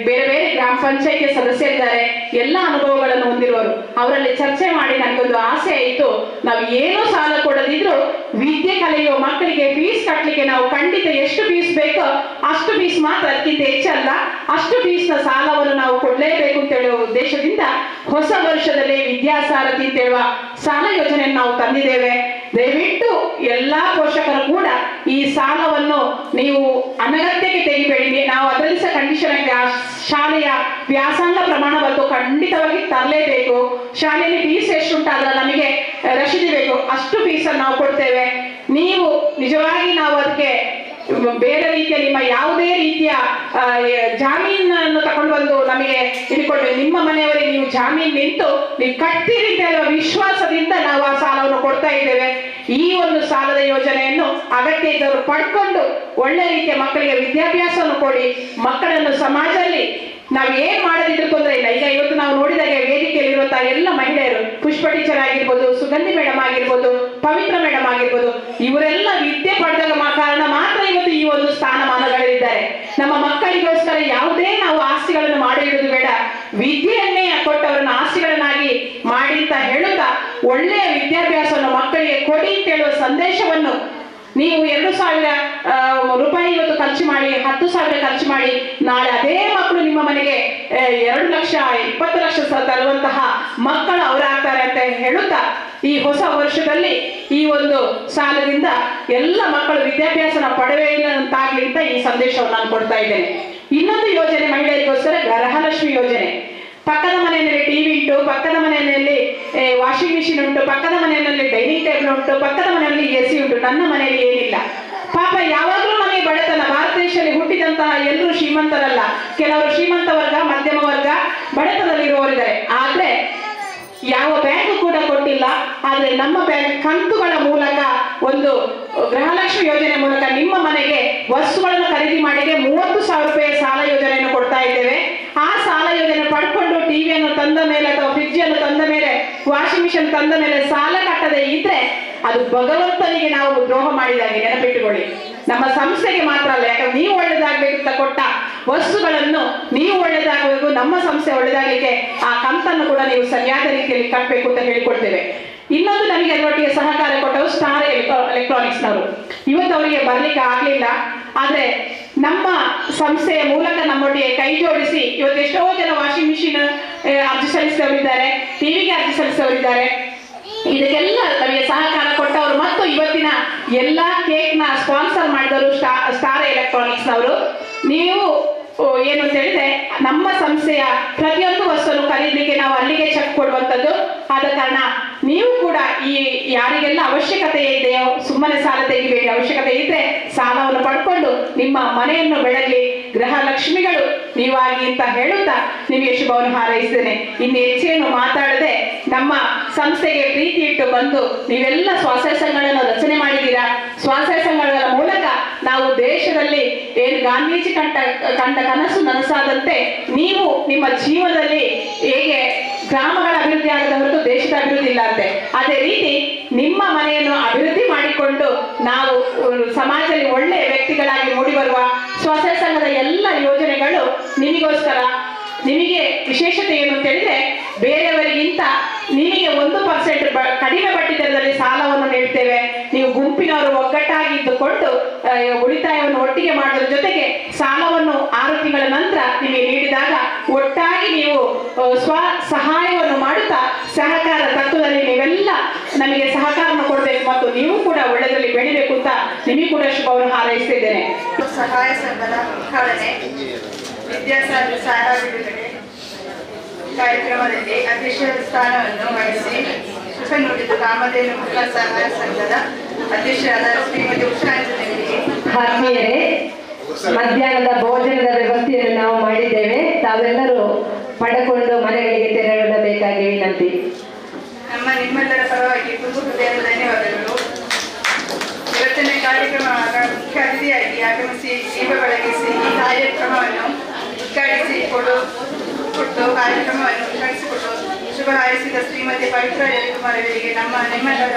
ಬೇರೆ ಬೇರೆ ಗ್ರಾಮ ಪಂಚಾಯಿತಿ ಸದಸ್ಯರಿದ್ದಾರೆ, ಎಲ್ಲ ಅನುಭವಗಳನ್ನು ಹೊಂದಿರುವರು. ಅವರಲ್ಲಿ ಚರ್ಚೆ ಮಾಡಿ ನನಗೊಂದು ಆಸೆ ಆಯಿತು, ನಾವು ಏನೂ ಸಾಲ ಕೊಡದಿದ್ರು ವಿದ್ಯೆ ಕಲಿಯುವ ಮಕ್ಕಳಿಗೆ ಫೀಸ್ ಕಟ್ಟಲಿಕ್ಕೆ ನಾವು ಖಂಡಿತ ಎಷ್ಟು ಫೀಸ್ ಬೇಕೋ ಅಷ್ಟು ಫೀಸ್ ಮಾತ್ರ, ಅದಕ್ಕಿಂತ ಹೆಚ್ಚಲ್ಲ, ಅಷ್ಟು ಫೀಸ್ನ ಸಾಲವನ್ನು ನಾವು ಕೊಡಲೇಬೇಕು ಅಂತ ಹೇಳುವ ಉದ್ದೇಶದಿಂದ ಹೊಸ ವರ್ಷದಲ್ಲಿ ವಿದ್ಯಾಸಾರಥಿ ಅಂತ ಹೇಳುವ ಸಾಲ ಯೋಜನೆಯನ್ನು ನಾವು ತಂದಿದ್ದೇವೆ. ದಯವಿಟ್ಟು ಎಲ್ಲಾ ಪೋಷಕರು ಕೂಡ ಈ ಸಾಲವನ್ನು ನೀವು ಅನಗತ್ಯಕ್ಕೆ ತೆಗಿಬೇಡಿ. ನಾವು ಅದರಲ್ಲಿ ಸಹ ಕಂಡೀಷನ್ ಆಗಿದೆ, ಶಾಲೆಯ ವ್ಯಾಸಂಗ ಪ್ರಮಾಣ ಬಂತು ಖಂಡಿತವಾಗಿ ತರಲೇಬೇಕು. ಶಾಲೆಯಲ್ಲಿ ಫೀಸ್ ಎಷ್ಟುಂಟು ಅದರ ನಮಗೆ ರಶೀದಿ ಬೇಕು, ಅಷ್ಟು ಫೀಸನ್ನು ನಾವು ಕೊಡ್ತೇವೆ. ನೀವು ನಿಜವಾಗಿ ನಾವು ಅದಕ್ಕೆ ಬೇರೆ ರೀತಿಯ ನಿಮ್ಮ ಯಾವುದೇ ರೀತಿಯ ಜಾಮೀನನ್ನು ತಗೊಂಡು ಬಂದು ನಮಗೆ ಇಟ್ಕೊಳ್ಬೇಕು. ನಿಮ್ಮ ಮನೆಯವರಿಗೆ ನೀವು ಜಾಮೀನು ನಿಂತು ನೀವು ಕಟ್ತೀರಿ ಅಂತ ಹೇಳುವ ವಿಶ್ವಾಸದಿಂದ ನಾವು ಆ ಸಾಲವನ್ನು ಕೊಡ್ತಾ ಇದ್ದೇವೆ. ಈ ಒಂದು ಸಾಲದ ಯೋಜನೆಯನ್ನು ಅಗತ್ಯ ಇದ್ದವರು ಪಡ್ಕೊಂಡು ಒಳ್ಳೆ ರೀತಿಯ ಮಕ್ಕಳಿಗೆ ವಿದ್ಯಾಭ್ಯಾಸವನ್ನು ಕೊಡಿ. ಮಕ್ಕಳನ್ನು ಸಮಾಜದಲ್ಲಿ ನಾವು ಏನ್ ಮಾಡದಿದ್ರು ತೊಂದರೆ ಇಲ್ಲ. ಈಗ ಇವತ್ತು ನಾವು ನೋಡಿದಾಗ ವೇದಿಕೆಯಲ್ಲಿರುವಂತಹ ಎಲ್ಲ ಮಹಿಳೆಯರು, ಪುಷ್ಪ ಟೀಚರ್ ಆಗಿರ್ಬೋದು, ಸುಗಂಧಿ ಮೇಡಮ್ ಆಗಿರ್ಬೋದು, ಪವಿತ್ರ ಮೇಡಮ್ ಆಗಿರ್ಬೋದು, ಇವರೆಲ್ಲ ವಿದ್ಯೆ ಪಡೆದ ಕಾರಣ ಮಾತ್ರ ಇವತ್ತು ಈ ಒಂದು ಸ್ಥಾನಮಾನಗಳಿದ್ದಾರೆ. ನಮ್ಮ ಮಕ್ಕಳಿಗೋಸ್ಕರ ಯಾವುದೇ ನಾವು ಆಸ್ತಿಗಳನ್ನು ಮಾಡಿಡುವುದು ಬೇಡ, ವಿದ್ಯೆಯನ್ನೇ ಕೊಟ್ಟವರನ್ನ ಆಸ್ತಿಗಳನ್ನಾಗಿ ಮಾಡಿ ಅಂತ ಹೇಳುತ್ತಾ ಒಳ್ಳೆಯ ವಿದ್ಯಾಭ್ಯಾಸವನ್ನು ಮಕ್ಕಳಿಗೆ ಕೊಡಿ ಅಂತ ಹೇಳುವ ಸಂದೇಶವನ್ನು ನೀವು 2,000 ರೂಪಾಯಿ ಇವತ್ತು ಖರ್ಚು ಮಾಡಿ 10,000 ಖರ್ಚು ಮಾಡಿ ನಾಳೆ ಅದೇ ಮಕ್ಕಳು ನಿಮ್ಮ ಮನೆಗೆ 2 ಲಕ್ಷ 20 ಲಕ್ಷ ತರುವಂತಹ ಮಕ್ಕಳು ಅವರಾಗ್ತಾರೆ ಅಂತ ಹೇಳುತ್ತಾ ಈ ಹೊಸ ವರ್ಷದಲ್ಲಿ ಈ ಒಂದು ಸಾಲದಿಂದ ಎಲ್ಲ ಮಕ್ಕಳು ವಿದ್ಯಾಭ್ಯಾಸನ ಪಡೆಯುವಂತಾಗ್ಲಿ ಅಂತ ಈ ಸಂದೇಶವನ್ನು ನಾನು ಕೊಡ್ತಾ ಇದ್ದೇನೆ. ಇನ್ನೊಂದು ಯೋಜನೆ ಮಹಿಳೆಯರಿಗೋಸ್ಕರ ಗೃಹಲಕ್ಷ್ಮಿ ಯೋಜನೆ. ಪಕ್ಕದ ಮನೆಯಲ್ಲಿ ಟಿವಿ ಉಂಟು, ಪಕ್ಕದ ಮನೆಯಲ್ಲಿ ವಾಷಿಂಗ್ ಮಿಷಿನ್ ಉಂಟು, ಪಕ್ಕದ ಮನೆಯಲ್ಲಿ ಡೈನಿಂಗ್ ಟೇಬಲ್ ಉಂಟು, ಪಕ್ಕದ ಮನೆಯಲ್ಲಿ ಎಸಿ ಉಂಟು, ನನ್ನ ಮನೆಯಲ್ಲಿ ಏನಿಲ್ಲ. ಪಾಪ ಯಾವಾಗಲೂ ನಮಗೆ ಬಡತನ. ಭಾರತ ದೇಶದಲ್ಲಿ ಹುಟ್ಟಿದಂತಹ ಎಲ್ಲರೂ ಶ್ರೀಮಂತರಲ್ಲ, ಕೆಲವರು ಶ್ರೀಮಂತ ವರ್ಗ, ಮಧ್ಯಮ ವರ್ಗ, ಬಡತನದಲ್ಲಿರುವವರಿದ್ದಾರೆ. ಆದ್ರೆ ಯಾವ ಬ್ಯಾಂಕ್ ಕೂಡ ಕೊಟ್ಟಿಲ್ಲ. ಆದ್ರೆ ನಮ್ಮ ಬ್ಯಾಂಕ್ ಕಂತುಗಳ ಮೂಲಕ ಒಂದು ಗೃಹಲಕ್ಷ್ಮಿ ಯೋಜನೆ ಮೂಲಕ ನಿಮ್ಮ ಮನೆಗೆ ವಸ್ತುಗಳನ್ನು ಖರೀದಿ ಮಾಡಿಗೆ 30,000 ರೂಪಾಯಿ ಸಾಲ ಯೋಜನೆಯನ್ನು ಕೊಡ್ತಾ ಇದ್ದೇವೆ. ಆ ಸಾಲ ಯೋಜನೆ ಪಡ್ಕೊಂಡು ಟಿವಿಯನ್ನು ತಂದ ಮೇಲೆ ಅಥವಾ ಫ್ರಿಡ್ಜ್ ಅನ್ನು ತಂದ ಮೇಲೆ, ವಾಷಿಂಗ್ ಮಿಷಿನ್ ತಂದ ಮೇಲೆ ಸಾಲ ಕಟ್ಟದೆ ಇದ್ರೆ ಅದು ಭಗವಂತನಿಗೆ ನಾವು ದ್ರೋಹ ಮಾಡಿದಾಗೆ. ನೆನಪಿಟ್ಟುಕೊಳ್ಳಿ, ನಮ್ಮ ಸಂಸ್ಥೆಗೆ ಮಾತ್ರ ಅಲ್ಲ, ಯಾಕಂದ್ರೆ ನೀವು ಒಳ್ಳೇದಾಗ್ಬೇಕು ಅಂತ ಕೊಟ್ಟ ವಸ್ತುಗಳನ್ನು ನೀವು ಒಳ್ಳೇದಾಗಬೇಕು, ನಮ್ಮ ಸಂಸ್ಥೆ ಒಳ್ಳೇದಾಗಲಿಕ್ಕೆ ಆ ಕಂತನ್ನು ಕೂಡ ನೀವು ಸರಿಯಾದ ರೀತಿಯಲ್ಲಿ ಕಟ್ಟಬೇಕು ಅಂತ ಹೇಳಿಕೊಡ್ತೇವೆ. ಇನ್ನೊಂದು ನಮಗೆ ಅದರೊಟ್ಟಿಗೆ ಸಹಕಾರ ಕೊಟ್ಟವರು ಸ್ಟಾರ್ ಎಲೆಕ್ಟ್ರಾನಿಕ್ಸ್ನವರು. ಇವತ್ತು ಅವರಿಗೆ ಬರ್ಲಿಕ್ಕೆ ಆಗ್ಲಿಲ್ಲ, ಆದ್ರೆ ನಮ್ಮ ಸಂಸ್ಥೆಯ ಮೂಲಕ ನಮ್ಮೊಟ್ಟಿಗೆ ಕೈ ಜೋಡಿಸಿ ಇವತ್ತು ಎಷ್ಟೋ ಜನ ವಾಷಿಂಗ್ ಮಿಷಿನ್ ಅರ್ಜಿ ಸಲ್ಲಿಸಿದವರಿದ್ದಾರೆ, ಟಿವಿಗೆ ಅರ್ಜಿ ಸಲ್ಲಿಸಿದವರಿದ್ದಾರೆ. ಇದಕ್ಕೆಲ್ಲ ನಮಗೆ ಸಹಕಾರ ಕೊಟ್ಟವರು ಮತ್ತು ಇವತ್ತಿನ ಎಲ್ಲಾ ಕೇಕ್ನ ಸ್ಪಾನ್ಸರ್ ಮಾಡಿದವರು ಸ್ಟಾರ್ ಎಲೆಕ್ಟ್ರಾನಿಕ್ಸ್ನವರು. ನೀವು ಏನು ಅಂತ ಹೇಳಿದ್ರೆ ನಮ್ಮ ಸಂಸ್ಥೆಯ ಪ್ರತಿಯೊಂದು ವಸ್ತುವನ್ನು ಖರೀದಲಿಕ್ಕೆ ನಾವು ಅಲ್ಲಿಗೆ ಚೆಕ್ ಕೊಡುವಂಥದ್ದು. ಆದ ಕಾರಣ ನೀವು ಕೂಡ ಈ ಯಾರಿಗೆಲ್ಲ ಅವಶ್ಯಕತೆ ಇದೆಯೋ ಸುಮ್ಮನೆ ಸಾಲ ತೆಗಿಬೇಡಿ. ಅವಶ್ಯಕತೆ ಇದ್ರೆ ಸಾಲವನ್ನು ಪಡ್ಕೊಂಡು ನಿಮ್ಮ ಮನೆಯನ್ನು ಬೆಳಗಲಿ, ಗೃಹಲಕ್ಷ್ಮಿಗಳು ನೀವಾಗಿ ಅಂತ ಹೇಳುತ್ತಾ ನಿಮಗೆ ಶುಭವನ್ನು ಹಾರೈಸ್ತೇನೆ. ಇನ್ನು ಹೆಚ್ಚೇನು ಮಾತಾಡದೆ ನಮ್ಮ ಸಂಸ್ಥೆಗೆ ಪ್ರೀತಿ ಇಟ್ಟು ಬಂದು ನೀವೆಲ್ಲ ಸ್ವಸಹಾಯ ಸಂಘಗಳನ್ನು ರಚನೆ ಮಾಡಿದ್ದೀರಾ. ಸ್ವಸಹಾಯ ಸಂಘಗಳ ಮೂಲಕ ನಾವು ದೇಶದಲ್ಲಿ ಏನು ಗಾಂಧೀಜಿ ಕಂಡ ಕನಸು ನನಸಾದಂತೆ ನೀವು ನಿಮ್ಮ ಜೀವನದಲ್ಲಿ ಹೇಗೆ ಗ್ರಾಮಗಳ ಅಭಿವೃದ್ಧಿ ಆಗದ ಹೊರತು ದೇಶದ ಅಭಿವೃದ್ಧಿ ಇಲ್ಲ ಅಂತೆ. ಅದೇ ರೀತಿ ನಿಮ್ಮ ಮನೆಯನ್ನು ಅಭಿವೃದ್ಧಿ ಮಾಡಿಕೊಂಡು ನಾವು ಸಮಾಜದಲ್ಲಿ ಒಳ್ಳೆಯ ವ್ಯಕ್ತಿಗಳಾಗಿ ಮೂಡಿಬರುವ ಸ್ವಸಹಾಯ ಸಂಘದ ಎಲ್ಲ ಯೋಜನೆಗಳು ನಿಮಗೋಸ್ಕರ. ನಿಮಗೆ ವಿಶೇಷತೆ ಏನು ಅಂತ ಹೇಳಿದ್ರೆ, ಬೇರೆಯವರಿಗಿಂತ ನಿಮಗೆ 1% ಕಡಿಮೆ ಬಡ್ಡಿ ದರದಲ್ಲಿ ಸಾಲವನ್ನು ನೀಡ್ತೇವೆ. ನೀವು ಗುಂಪಿನವರು ಒಗ್ಗಟ್ಟಾಗಿದ್ದುಕೊಂಡು ಉಳಿತಾಯವನ್ನು ಒಟ್ಟಿಗೆ ಮಾಡೋದ್ರ ಜೊತೆಗೆ ಸಾಲವನ್ನು 6 ತಿಂಗಳ ನಂತರ ನಿಮಗೆ ನೀಡಿದಾಗ ಒಟ್ಟಾಗಿ ನೀವು ಸ್ವ ಸಹಾಯವನ್ನು ಮಾಡುತ್ತಾ ಸಹಕಾರ ತತ್ವದಲ್ಲಿ ನೀವೆಲ್ಲ ನಮಗೆ ಸಹಕಾರವನ್ನು ಕೊಡಬೇಕು ಮತ್ತು ನೀವು ಕೂಡ ಒಳ್ಳೆಯದರಲ್ಲಿ ಬೆಳಿಬೇಕು ಅಂತ ನಿಮಗೆ ಕೂಡ ಶುಭವನ್ನು ಹಾರೈಸ್ತಿದ್ದೇನೆ. ಸಹಾಯ ಸಂಘದ ಉದ್ಘಾಟನೆ, ವಿದ್ಯಾಸಾಗರ ಸಾಲ ಬಿಡುಗಡೆ ಕಾರ್ಯಕ್ರಮದಲ್ಲಿ ಅಧ್ಯಕ್ಷರ ಸ್ಥಾನವನ್ನು ವಹಿಸಿ ಶುಭ ನುಡಿದು ಕಾಮಧೇನು ಮಕ್ಕಳ ಸಹಾಯ ಸಂಘದ ಅಧ್ಯಕ್ಷರಾದ ಶ್ರೀಮತಿ ಉಷಾಂಜನೇಯವರಿಗೆ. ಆತ್ಮೀಯರೇ, ಮಧ್ಯಾಹ್ನದ ಭೋಜನದ ವ್ಯವಸ್ಥೆಯನ್ನು ನಾವು ಮಾಡಿದ್ದೇವೆ. ತಾವೆಲ್ಲರೂ ಪಡೆಕೊಂಡು ಮನೆಗಳಿಗೆ ತೆರಳಬೇಕಾಗಿ ವಿನಂತಿ. ನಿಮ್ಮೆಲ್ಲರ ಪರವಾಗಿ ತುಂಬ ಹೃದಯದ ಧನ್ಯವಾದಗಳು. ಇವತ್ತಿನ ಕಾರ್ಯಕ್ರಮ ಮುಖ್ಯ ಅತಿಥಿಯಾಗಿ ಆಗಮಿಸಿ ದೀಪ ಬೆಳಗಿಸಿ ಈ ಕಾರ್ಯಕ್ರಮವನ್ನು ಉದ್ಘಾಟಿಸಿಕೊಟ್ಟು ಕಾರ್ಯಕ್ರಮವನ್ನು ಉದ್ಘಾಟಿಸಿಕೊಟ್ಟು ಶುಭ ಹಾರೈಸಿದ ಶ್ರೀಮತಿ ಪವಿತ್ರ ರವಿಕುಮಾರ್ ಅವರಿಗೆ ನಿಮ್ಮೆಲ್ಲರ